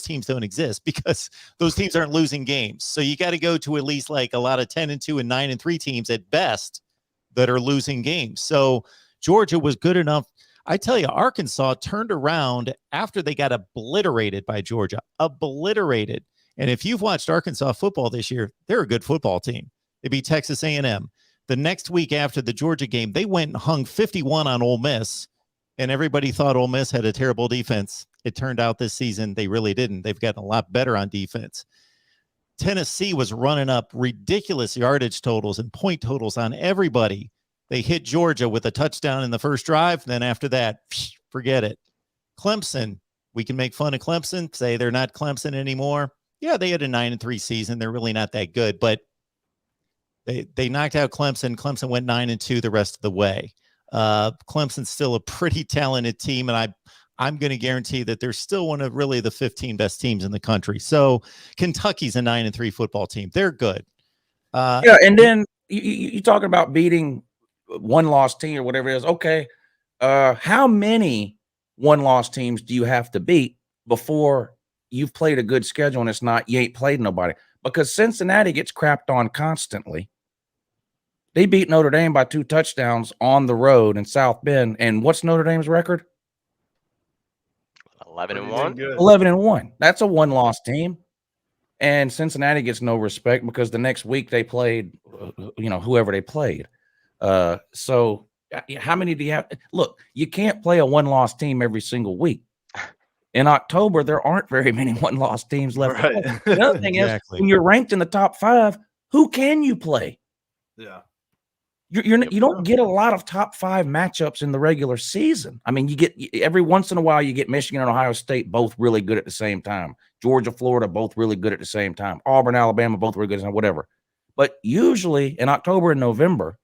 teams don't exist because those teams aren't losing games. So you got to go to at least like a lot of 10-2 and 9-3 teams at best that are losing games. So Georgia was good enough. I tell you, Arkansas turned around after they got obliterated by Georgia, obliterated. And if you've watched Arkansas football this year, they're a good football team. They beat Texas A&M. The next week after the Georgia game, they went and hung 51 on Ole Miss, and everybody thought Ole Miss had a terrible defense. It turned out this season they really didn't. They've gotten a lot better on defense. Tennessee was running up ridiculous yardage totals and point totals on everybody. They hit Georgia with a touchdown in the first drive. Then after that, forget it. Clemson, we can make fun of Clemson, say they're not Clemson anymore. Yeah, they had a 9-3 season. They're really not that good, but they knocked out Clemson. Clemson went 9-2 the rest of the way. Clemson's still a pretty talented team, and I'm going to guarantee that they're still one of really the 15 best teams in the country. So Kentucky's a 9-3 football team. They're good. And then you talking about beating 1-loss team or whatever it is. Okay. How many 1-loss teams do you have to beat before you've played a good schedule and you ain't played nobody? Because Cincinnati gets crapped on constantly. They beat Notre Dame by 2 touchdowns on the road in South Bend. And what's Notre Dame's record? 11-1. 11-1. That's a 1-loss team. And Cincinnati gets no respect because the next week they played, whoever they played. So how many do you have? Look, you can't play a 1-loss team every single week. in October, there aren't very many one-loss teams left. to Right. play. The other thing Exactly. is, when you're ranked in the top 5, who can you play? Yeah. You don't get a lot of top 5 matchups in the regular season. I mean, you get every once in a while you get Michigan and Ohio State both really good at the same time. Georgia, Florida, both really good at the same time. Auburn, Alabama, both really good, whatever. But usually in October and November,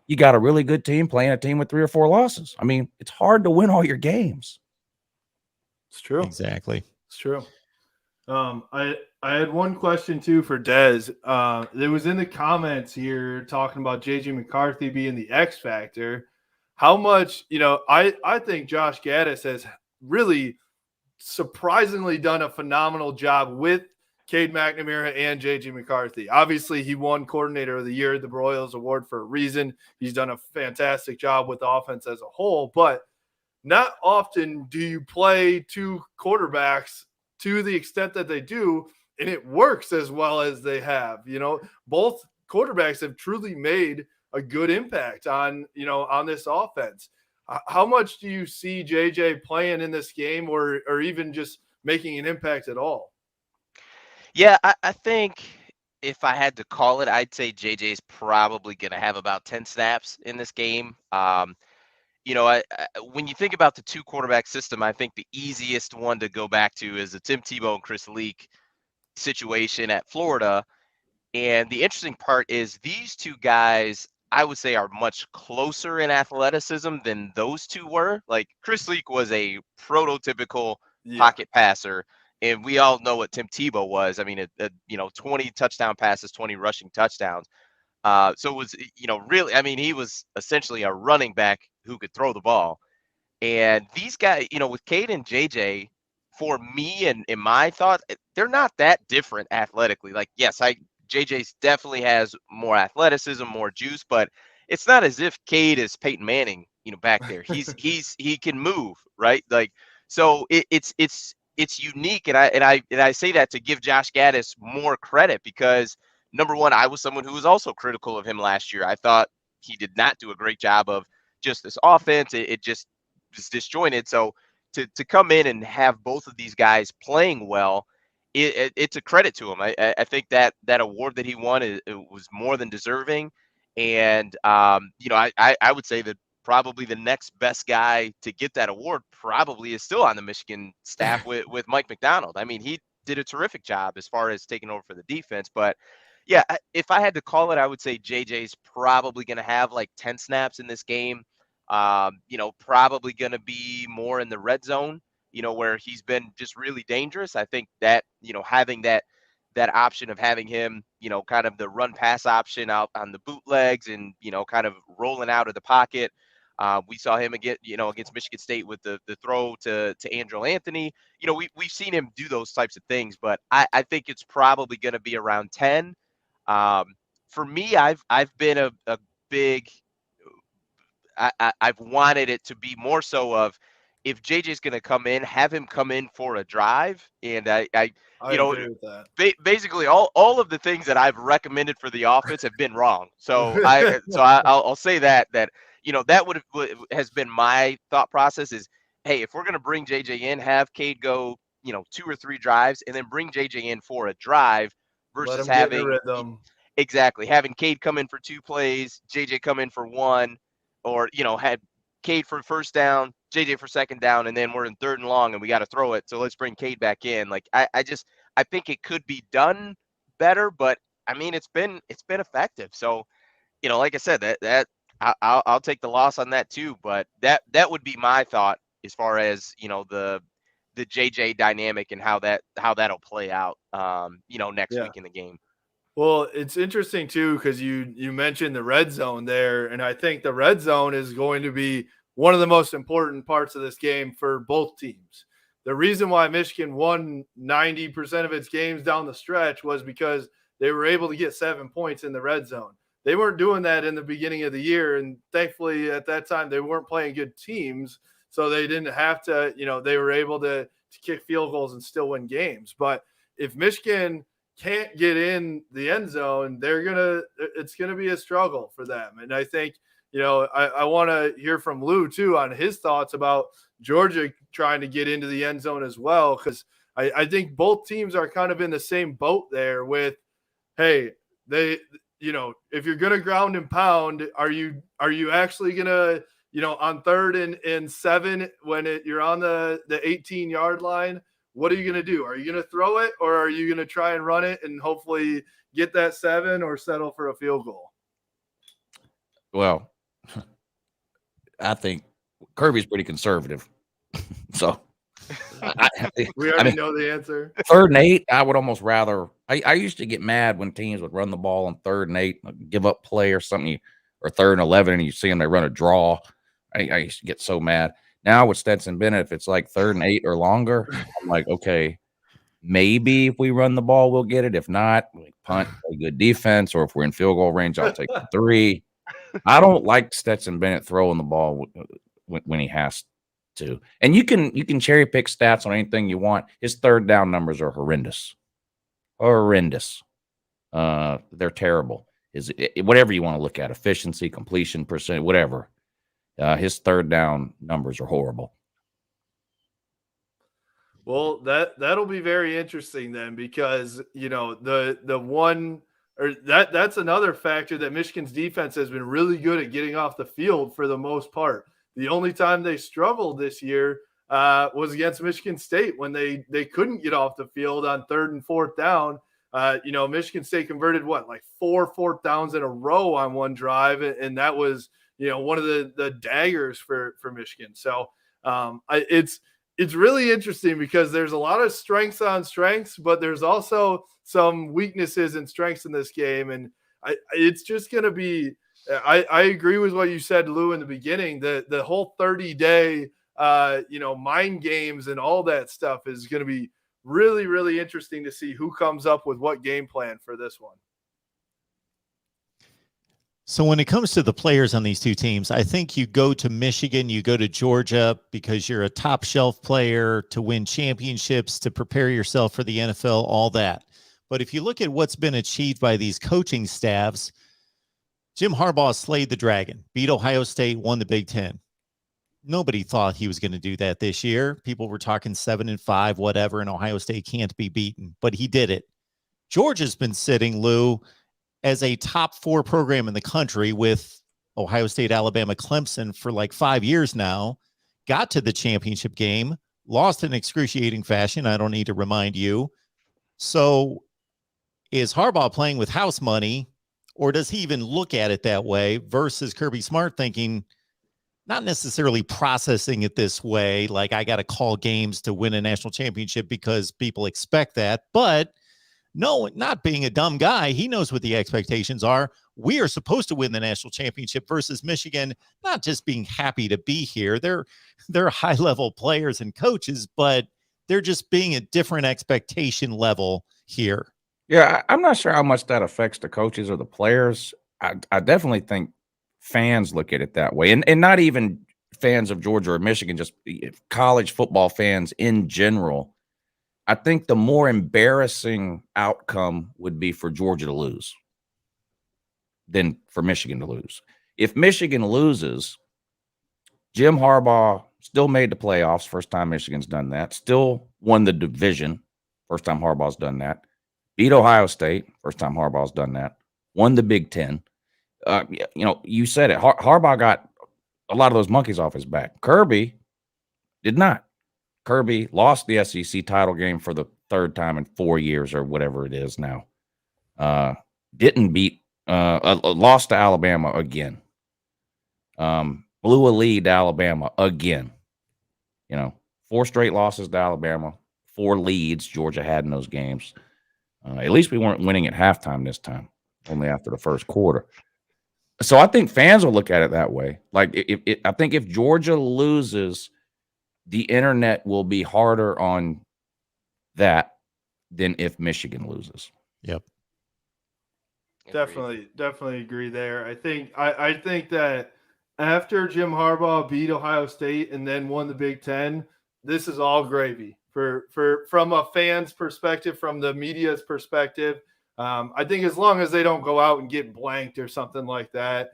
you got a really good team playing a team with 3 or 4 losses. I mean, it's hard to win all your games. It's true. Exactly. It's true. I had one question too for Dez. It was in the comments here talking about JJ McCarthy being the X factor. How much, I think Josh Gaddis has really surprisingly done a phenomenal job with Cade McNamara and JJ McCarthy. Obviously, he won Coordinator of the Year, the Broyles Award, for a reason. He's done a fantastic job with the offense as a whole, but not often do you play 2 quarterbacks to the extent that they do, and it works as well as they have. Both quarterbacks have truly made a good impact on this offense. How much do you see JJ playing in this game, or even just making an impact at all? Yeah, I think if I had to call it, I'd say JJ's probably going to have about 10 snaps in this game. When you think about the 2 quarterback system, I think the easiest one to go back to is the Tim Tebow and Chris Leak situation at Florida. And the interesting part is these 2 guys, I would say, are much closer in athleticism than those 2 were. Like Chris Leak was a prototypical pocket passer, and we all know what Tim Tebow was. I mean, 20 touchdown passes, 20 rushing touchdowns. So it was, really, I mean, he was essentially a running back who could throw the ball. And these guys, with Cade and JJ, for me and in my thought, they're not that different athletically. Like, yes, JJ's definitely has more athleticism, more juice, but it's not as if Cade is Peyton Manning, back there. He can move, right? Like, so it's unique, and I say that to give Josh Gaddis more credit because number one, I was someone who was also critical of him last year. I thought he did not do a great job of just this offense. It just was disjointed. So to come in and have both of these guys playing well, it's a credit to him. I think that award that he won it was more than deserving. And I would say that probably the next best guy to get that award probably is still on the Michigan staff with Mike Macdonald. I mean, he did a terrific job as far as taking over for the defense. But yeah, if I had to call it, I would say JJ's probably going to have like 10 snaps in this game. Probably going to be more in the red zone, where he's been just really dangerous. I think that, having that option of having him, kind of the run pass option out on the bootlegs and, kind of rolling out of the pocket. We saw him again, against Michigan State with the throw to Andrew Anthony. We've seen him do those types of things, but I think it's probably going to be around 10. For me, I've been a big, I've wanted it to be more so of if JJ's going to come in, have him come in for a drive. And I agree with that. Basically all of the things that I've recommended for the offense have been wrong. So I'll say that that has been my thought process is, hey, if we're going to bring JJ in, have Cade go, 2 or 3 drives and then bring JJ in for a drive versus having Cade come in for 2 plays, JJ come in for 1, or, had Cade for first down, JJ for second down, and then we're in 3rd and long and we got to throw it. So let's bring Cade back in. Like, I think it could be done better, but I mean, it's been effective. So, like I said, that I'll take the loss on that too, but that would be my thought as far as, the JJ dynamic and how that'll play out, next week in the game. Well, it's interesting too, because you mentioned the red zone there, and I think the red zone is going to be one of the most important parts of this game for both teams. The reason why Michigan won 90% of its games down the stretch was because they were able to get 7 points in the red zone. They weren't doing that in the beginning of the year, and thankfully at that time they weren't playing good teams, so they didn't have to, they were able to kick field goals and still win games. But if Michigan can't get in the end zone, it's going to be a struggle for them. And I think, I want to hear from Lou too on his thoughts about Georgia trying to get into the end zone as well, because I think both teams are kind of in the same boat there with, hey, if you're going to ground and pound, are you actually going to, on 3rd and 7 when you're on the 18-yard line, what are you going to do? Are you going to throw it, or are you going to try and run it and hopefully get that 7 or settle for a field goal? Well, I think Kirby's pretty conservative. So we already know the answer. 3rd and 8, I would almost rather. I used to get mad when teams would run the ball on 3rd and 8, give up play or something, or 3rd and 11, and you see them, they run a draw. I used to get so mad. Now with Stetson Bennett, if it's like 3rd and 8 or longer, I'm like, okay, maybe if we run the ball, we'll get it. If not, we punt, play good defense, or if we're in field goal range, I'll take the 3. I don't like Stetson Bennett throwing the ball when he has to. And you can cherry pick stats on anything you want. His 3rd down numbers are horrendous. They're terrible. Whatever you want to look at, efficiency, completion percent, whatever. His 3rd down numbers are horrible. Well, that'll be very interesting then, because the one, or that's another factor, that Michigan's defense has been really good at getting off the field for the most part. The only time they struggled this year was against Michigan State, when they couldn't get off the field on 3rd and 4th down. Michigan State converted like 4 4th downs in a row on one drive, and that was one of the daggers for Michigan. So it's really interesting, because there's a lot of strengths on strengths, but there's also some weaknesses and strengths in this game, and it's just going to be. I agree with what you said, Lou, in the beginning. The whole 30-day, mind games and all that stuff is going to be really, really interesting to see who comes up with what game plan for this one. So when it comes to the players on these two teams, I think you go to Michigan, you go to Georgia because you're a top shelf player to win championships, to prepare yourself for the NFL, all that. But if you look at what's been achieved by these coaching staffs, Jim Harbaugh slayed the dragon, beat Ohio State, won the Big Ten. Nobody thought he was going to do that this year. People were talking 7-5, whatever, and Ohio State can't be beaten, but he did it. Georgia's been sitting, Lou, as a top 4 program in the country with Ohio State, Alabama, Clemson for like 5 years now, got to the championship game, lost in excruciating fashion. I don't need to remind you. So is Harbaugh playing with house money, or does he even look at it that way, versus Kirby Smart thinking, not necessarily processing it this way, like I got to call games to win a national championship because people expect that, but no, not being a dumb guy, he knows what the expectations are. We are supposed to win the national championship, versus Michigan not just being happy to be here. They're high-level players and coaches, but they're just being a different expectation level here. Yeah, I'm not sure how much that affects the coaches or the players. I definitely think fans look at it that way, and not even fans of Georgia or Michigan, just college football fans in general. I think the more embarrassing outcome would be for Georgia to lose than for Michigan to lose. If Michigan loses, Jim Harbaugh still made the playoffs, first time Michigan's done that, still won the division, first time Harbaugh's done that, beat Ohio State, first time Harbaugh's done that, won the Big Ten. You said it. Harbaugh got a lot of those monkeys off his back. Kirby did not. Kirby lost the SEC title game for the 3rd time in 4 years, or whatever it is now. Didn't beat, lost to Alabama again. Blew a lead to Alabama again. 4 straight losses to Alabama, 4 leads Georgia had in those games. At least we weren't winning at halftime this time, only after the first quarter. So I think fans will look at it that way. Like, I think if Georgia loses, the internet will be harder on that than if Michigan loses. Yep. Definitely agree there. I think that after Jim Harbaugh beat Ohio State and then won the Big Ten, this is all gravy from a fan's perspective, from the media's perspective. I think as long as they don't go out and get blanked or something like that,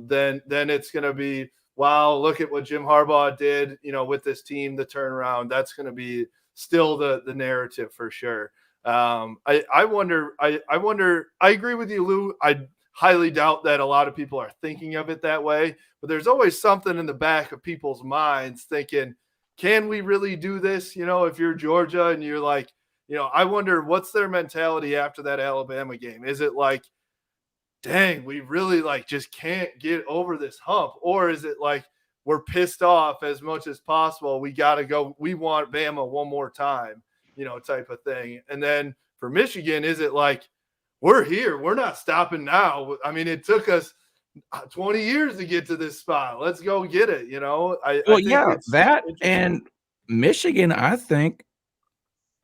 then it's going to be, wow, look at what Jim Harbaugh did, with this team, the turnaround. That's going to be still the narrative for sure. I wonder. I agree with you, Lou. I highly doubt that a lot of people are thinking of it that way, but there's always something in the back of people's minds thinking, can we really do this? If you're Georgia and you're like, I wonder what's their mentality after that Alabama game. Is it like, dang, we really just can't get over this hump? Or is it like, we're pissed off as much as possible, we got to go, we want Bama one more time, type of thing? And then for Michigan, is it like, we're here, we're not stopping now? I mean, it took us 20 years to get to this spot. Let's go get it. I think that and Michigan, I think,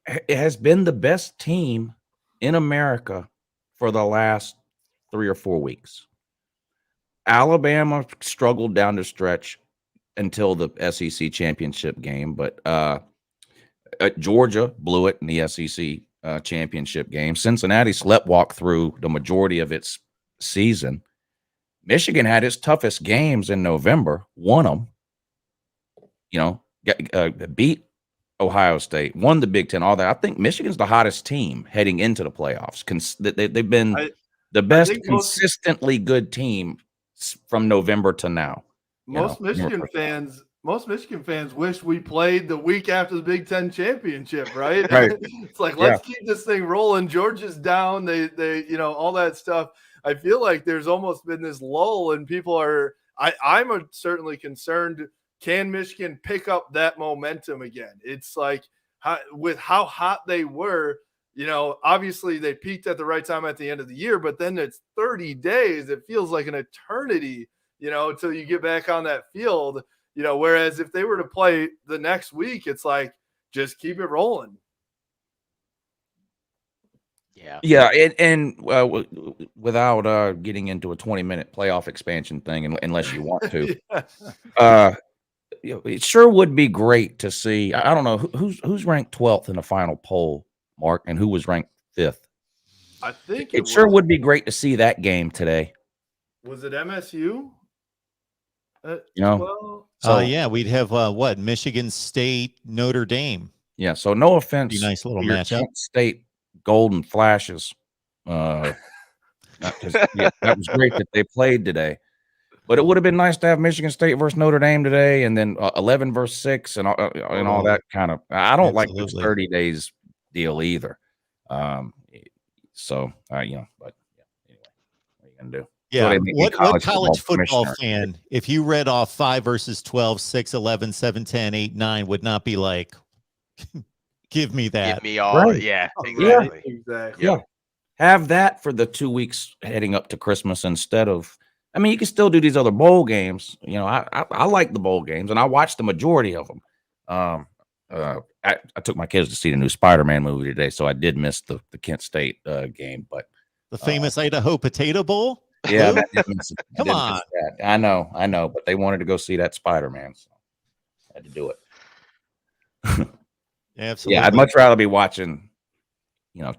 it has been the best team in America for the last 3 or 4 weeks. Alabama struggled down the stretch until the SEC championship game, but Georgia blew it in the SEC championship game. Cincinnati sleptwalked through the majority of its season. Michigan had its toughest games in November, won them, beat Ohio State, won the Big Ten, all that. I think Michigan's the hottest team heading into the playoffs. They've been the best consistently good team from November to now. Most Michigan fans wish we played the week after the Big Ten championship, right? Right. It's like, let's keep this thing rolling. Georgia's down. They all that stuff. I feel like there's almost been this lull, and people are. I'm certainly concerned. Can Michigan pick up that momentum again? It's like with how hot they were. Obviously they peaked at the right time at the end of the year, but then it's 30 days. It feels like an eternity, until you get back on that field. Whereas if they were to play the next week, it's like, just keep it rolling. Yeah. And without getting into a 20-minute playoff expansion thing, unless you want to, it sure would be great to see. I don't know who's ranked 12th in the final poll, Mark, and who was ranked 5th. I think it sure would be great to see that game today. Was it MSU? We'd have Michigan State, Notre Dame. Yeah, so no offense, nice little matchup. Kent State Golden Flashes. That was great that they played today, but it would have been nice to have Michigan State versus Notre Dame today, and then 11 versus 6, and all that kind of. I don't like this 30 days deal either. But anyway, what are you gonna do? Yeah, what college football fan, if you read off 5 versus 12, 6, 11, 7, 10, 8, 9, would not be like, give me that. Give me all. Right. Yeah, exactly. Yeah. Have that for the 2 weeks heading up to Christmas instead of. I mean, you can still do these other bowl games. I like the bowl games, and I watched the majority of them. I took my kids to see the new Spider-Man movie today, so I did miss the Kent State game. But the famous Idaho Potato Bowl. Yeah, come on. I know, but they wanted to go see that Spider-Man, so I had to do it. Absolutely. Yeah, I'd much rather be watching,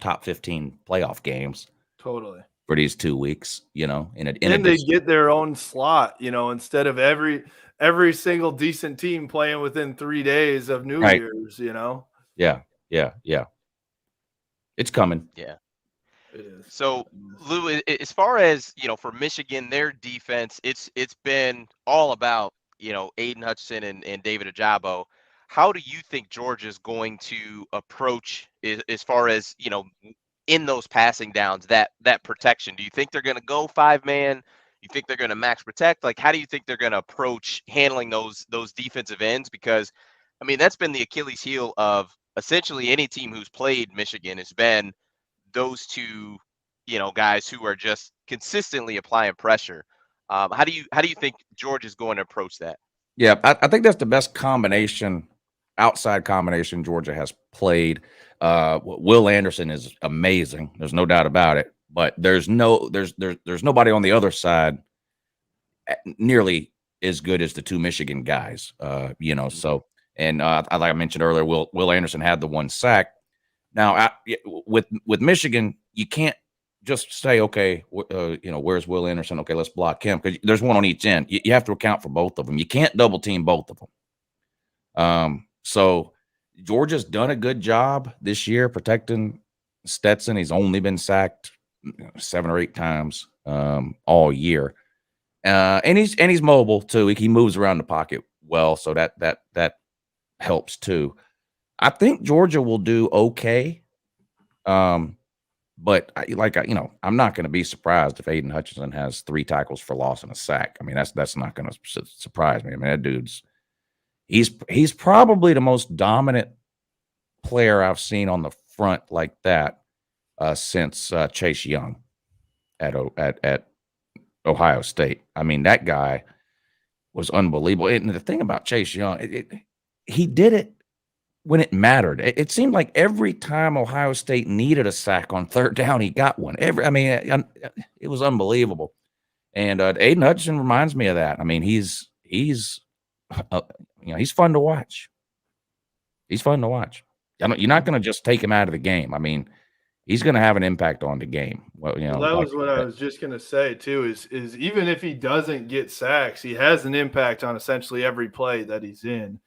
top 15 playoff games. Totally. For these 2 weeks, and they get their own slot, instead of every single decent team playing within 3 days of New Year's, Yeah. It's coming. Yeah. It is. So, Lou, as far as, for Michigan, their defense, it's been all about, Aiden Hutchinson and David Ojabo. How do you think Georgia's going to approach as far as, in those passing downs, that protection? Do you think they're going to go 5-man? You think they're going to max protect? Like, how do you think they're going to approach handling those defensive ends? Because, I mean, that's been the Achilles heel of essentially any team who's played Michigan has been those two, guys who are just consistently applying pressure. How do you think Georgia's going to approach that? Yeah, I think that's the best outside combination Georgia has played. Will Anderson is amazing. There's no doubt about it. But there's nobody on the other side nearly as good as the two Michigan guys. So and like I mentioned earlier, Will Anderson had the 1 sack. Now with Michigan, you can't just say, okay, where's Will Anderson? Okay, let's block him because there's one on each end. You have to account for both of them. You can't double team both of them. So Georgia's done a good job this year protecting Stetson. He's only been sacked 7 or 8 times all year, and he's mobile too. He moves around the pocket well, so that helps too. I think Georgia will do okay. But I'm not going to be surprised if Aiden Hutchinson has 3 tackles for loss and a sack. I mean, that's not going to surprise me. I mean, that dude's he's probably the most dominant player I've seen on the front like that since Chase Young at Ohio State. I mean, that guy was unbelievable. And the thing about Chase Young, he did it when it mattered. It seemed like every time Ohio State needed a sack on 3rd down, he got one. It was unbelievable. And Aiden Hutchinson reminds me of that. I mean, he's fun to watch. He's fun to watch. You're not going to just take him out of the game. I mean, he's going to have an impact on the game. Well, that was what I was just going to say too. Is even if he doesn't get sacks, he has an impact on essentially every play that he's in.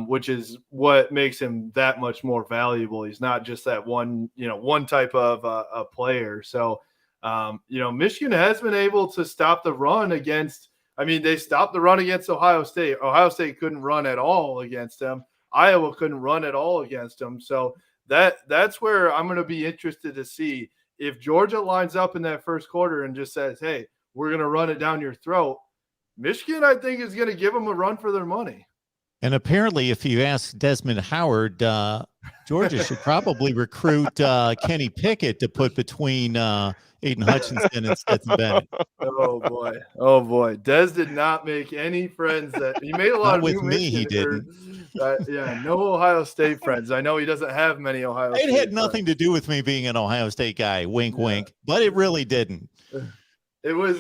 Which is what makes him that much more valuable. He's not just that one type of a player. So, Michigan has been able to stop the run against. I mean, they stopped the run against Ohio State. Ohio State couldn't run at all against them. Iowa couldn't run at all against them. So that's where I'm going to be interested to see if Georgia lines up in that first quarter and just says, "Hey, we're going to run it down your throat." Michigan, I think, is going to give them a run for their money. And apparently, if you ask Desmond Howard, Georgia should probably recruit Kenny Pickett to put between Aiden Hutchinson and Stetson Bennett. Oh boy! Des did not make any friends. That he made a lot of with me. He didn't. No Ohio State friends. I know he doesn't have many Ohio. It had nothing to do with me being an Ohio State guy. Wink, wink. But it really didn't. It was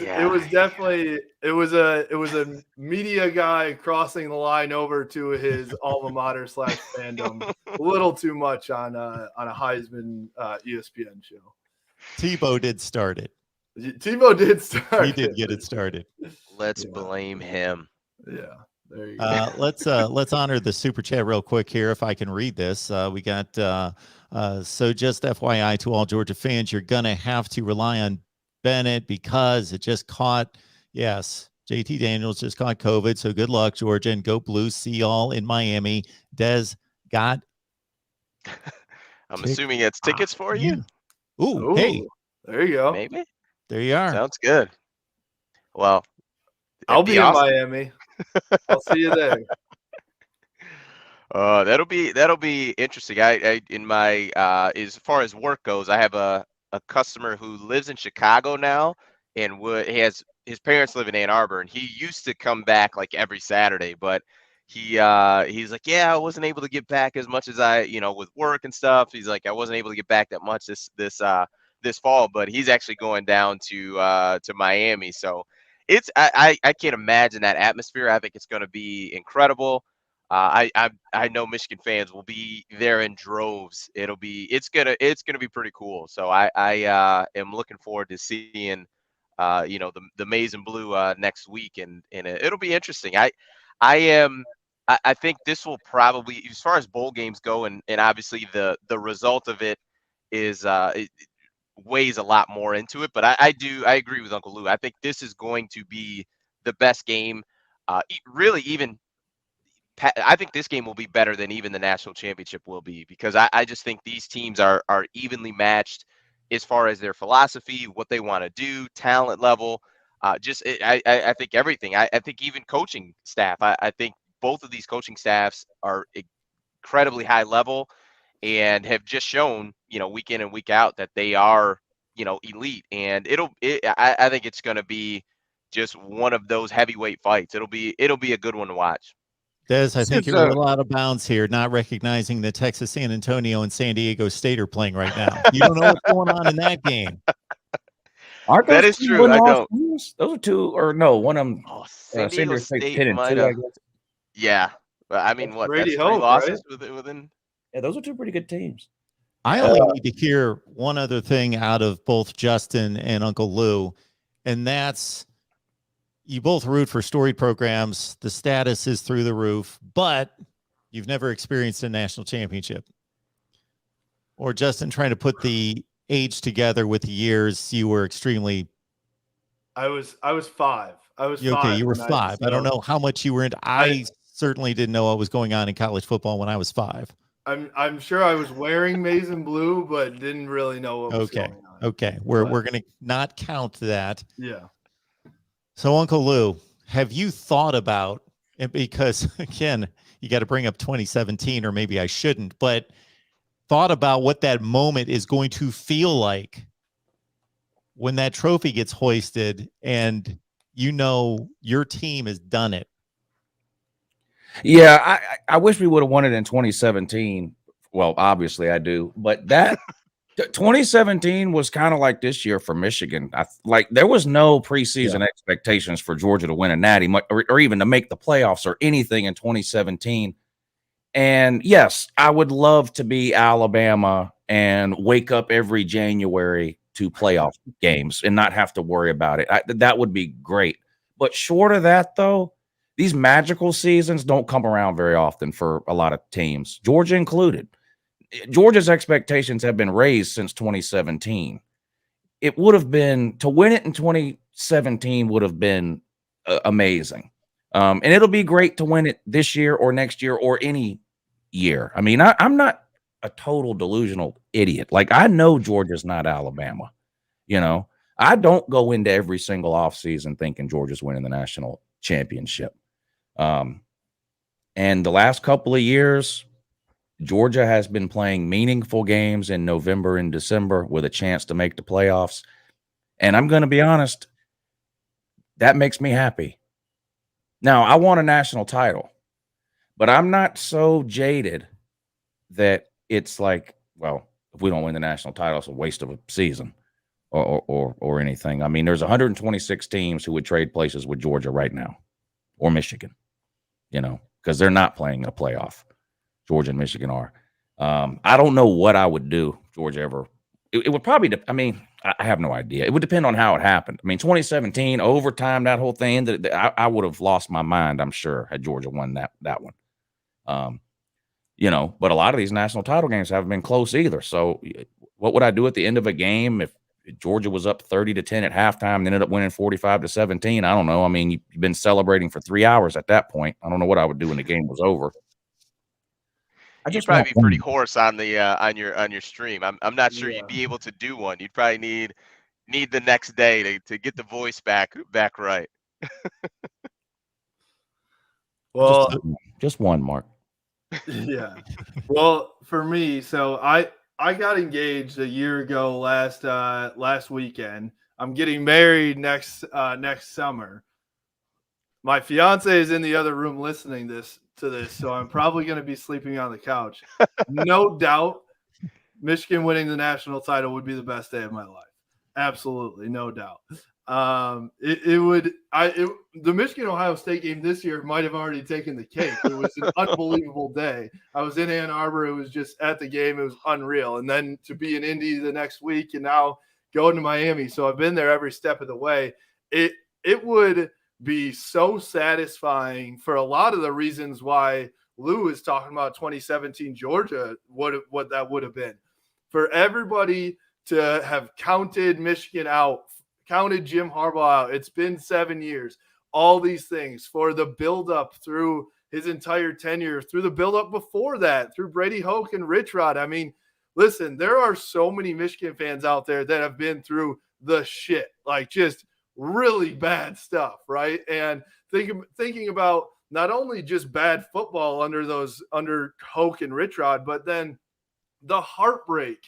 definitely a media guy crossing the line over to his alma mater / fandom a little too much on a Heisman ESPN show. Tebow did start it. Tebow did start. He did get it started. Let's blame him. Yeah. There you go. Let's honor the super chat real quick here if I can read this. We got so just FYI to all Georgia fans, you're gonna have to rely on Bennett because it just caught, JT Daniels just caught COVID. So good luck, Georgia, and go Blue. See y'all in Miami. Des got. I'm assuming it's tickets for you. Ooh, hey, there you go. Maybe there you are. Sounds good. Well, I'll be in Miami. I'll see you there. That'll be interesting. I in my as far as work goes, I have a customer who lives in Chicago now, and his parents live in Ann Arbor, and he used to come back like every Saturday, but he's like, I wasn't able to get back as much as I, with work and stuff. He's like, I wasn't able to get back that much this fall, but he's actually going down to Miami. So I can't imagine that atmosphere. I think it's going to be incredible. I know Michigan fans will be there in droves. It's gonna be pretty cool. So I am looking forward to seeing the maize and blue next week, and it'll be interesting. I think this will probably, as far as bowl games go, and obviously the result of it is it weighs a lot more into it. But I agree with Uncle Lou. I think this is going to be the best game. Really, even I think this game will be better than even the national championship will be, because I just think these teams are evenly matched as far as their philosophy, what they want to do, talent level. I think everything. I think even coaching staff. I think both of these coaching staffs are incredibly high level and have just shown, week in and week out that they are, elite. And I think it's going to be just one of those heavyweight fights. It'll be a good one to watch. Des, I think you're a little out of bounds here, not recognizing that Texas, San Antonio, and San Diego State are playing right now. You don't know what's going on in that game. Aren't that is true. I don't. Those are two, or no, one of them. San Diego State might have. have. Yeah, but I mean, That's what? Brady That's 3 Hope, losses right? within. Yeah, those are 2 pretty good teams. I only need to hear one other thing out of both Justin and Uncle Lou, and that's you both root for storied programs. The status is through the roof, but you've never experienced a national championship. Or Justin, trying to put the age together with the years, you were extremely. I was 5. I was Okay, 5. you were when 5. I don't know how much you were into. I certainly didn't know what was going on in college football when I was 5. I'm sure I was wearing maize and blue, but didn't really know what was going on. Okay. We're going to not count that. Yeah. So, Uncle Lou, have you thought about it? Because again, you got to bring up 2017, or maybe I shouldn't, but thought about what that moment is going to feel like when that trophy gets hoisted and you know your team has done it. Yeah, I wish we would have won it in 2017. Well, obviously I do, but that 2017 was kind of like this year for Michigan. Like there was no preseason expectations for Georgia to win a natty or even to make the playoffs or anything in 2017. And yes, I would love to be Alabama and wake up every January to playoff games and not have to worry about it. That would be great. But short of that, though, these magical seasons don't come around very often for a lot of teams, Georgia included. Georgia's expectations have been raised since 2017. It would have been to win it in 2017 would have been amazing. And it'll be great to win it this year or next year or any year. I mean, I'm not a total delusional idiot. Like I know Georgia's not Alabama. You know, I don't go into every single offseason thinking Georgia's winning the national championship. And the last couple of years, Georgia has been playing meaningful games in November and December with a chance to make the playoffs. And I'm going to be honest, that makes me happy. Now, I want a national title, but I'm not so jaded that it's like, well, if we don't win the national title, it's a waste of a season or anything. I mean, there's 126 teams who would trade places with Georgia right now or Michigan, you know, because they're not playing in a playoff. Georgia and Michigan are. I don't know what I would do if Georgia ever. It would probably. I mean, I have no idea. It would depend on how it happened. I mean, 2017 overtime, that whole thing. I would have lost my mind. I'm sure had Georgia won that one. You know, but a lot of these national title games haven't been close either. So, what would I do at the end of a game if Georgia was up 30-10 at halftime and ended up winning 45-17? I don't know. I mean, you've been celebrating for 3 hours at that point. I don't know what I would do when the game was over. You'd probably be pretty hoarse on the on your stream. I'm not sure you'd be able to do one. You'd probably need the next day to get the voice back right. Well, just one, Mark. Yeah. Well, for me, so I got engaged a year ago last weekend. I'm getting married next summer. My fiance is in the other room listening to this, so I'm probably going to be sleeping on the couch. No doubt, Michigan winning the national title would be the best day of my life. Absolutely, no doubt. The Michigan Ohio State game this year might have already taken the cake. It was an unbelievable day. I was in Ann Arbor. It was just at the game. It was unreal. And then to be in Indy the next week and now going to Miami. So I've been there every step of the way. It would be so satisfying for a lot of the reasons why Lou is talking about 2017 Georgia, what that would have been. For everybody to have counted Michigan out, counted Jim Harbaugh out. It's been 7 years. All these things for the buildup through his entire tenure, through the buildup before that, through Brady Hoke and Rich Rod. I mean, listen, there are so many Michigan fans out there that have been through the shit, like just really bad stuff, right? And thinking about not only just bad football under Hoke and Rich Rod, but then the heartbreak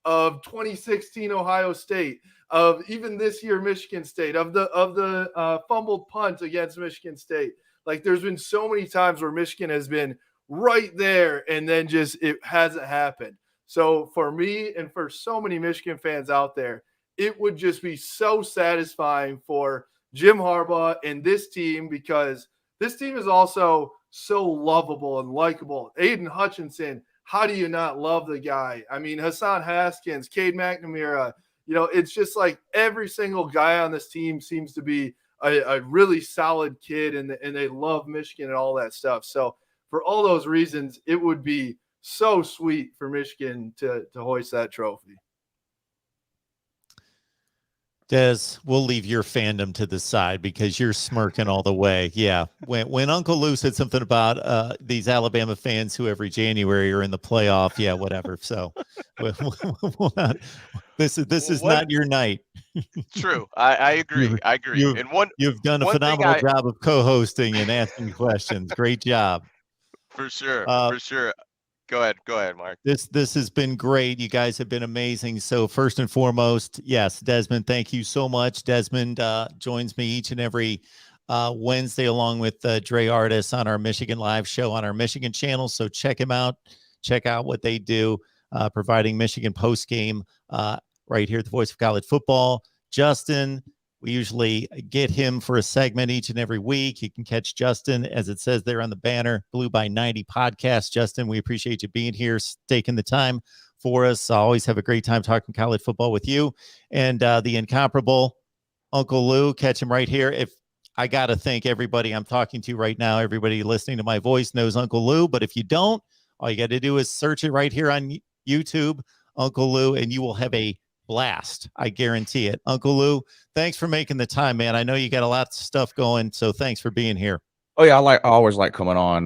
of 2016 Ohio State, of even this year Michigan State, of the fumbled punt against Michigan State. Like there's been so many times where Michigan has been right there and then just it hasn't happened. So for me and for so many Michigan fans out there, it would just be so satisfying for Jim Harbaugh and this team, because this team is also so lovable and likable. Aiden Hutchinson, how do you not love the guy? I mean, Hassan Haskins, Cade McNamara, it's just like every single guy on this team seems to be a really solid kid, and they love Michigan and all that stuff. So for all those reasons, it would be so sweet for Michigan to hoist that trophy. Des, we'll leave your fandom to the side because you're smirking all the way. Yeah. When Uncle Lou said something about these Alabama fans who every January are in the playoff, yeah, whatever. So this is not your night. True. I agree. I agree. And you've done a phenomenal job of co-hosting and asking questions. Great job. For sure. For sure. Go ahead, Mark. This has been great. You guys have been amazing. So first and foremost, yes, Desmond, thank you so much. Desmond joins me each and every Wednesday along with Dre Artis on our Michigan Live show on our Michigan channel. So check him out. Check out what they do, providing Michigan post game right here at the Voice of College Football. Justin, we usually get him for a segment each and every week. You can catch Justin, as it says there on the banner, Blue by 90 podcast. Justin, we appreciate you being here, taking the time for us. I always have a great time talking college football with you. And the incomparable Uncle Lou, catch him right here. If I got to thank everybody I'm talking to right now, everybody listening to my voice knows Uncle Lou. But if you don't, all you got to do is search it right here on YouTube, Uncle Lou, and you will have a blast. I guarantee it. Uncle Lou, thanks for making the time, man. I know you got a lot of stuff going, so thanks for being here. Oh yeah, I always like coming on,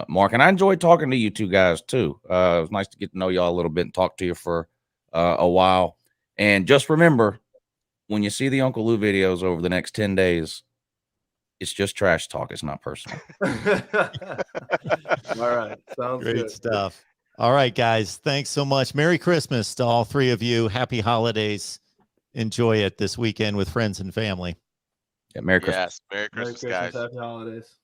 Mark, and I enjoyed talking to you two guys too. It was nice to get to know y'all a little bit and talk to you for a while. And just remember, when you see the Uncle Lou videos over the next 10 days, it's just trash talk. It's not personal. All right. Sounds great good. stuff. All right, guys. Thanks so much. Merry Christmas to all three of you. Happy holidays. Enjoy it this weekend with friends and family. Yeah, Merry Christmas. Yes. Merry Christmas, guys. Happy holidays.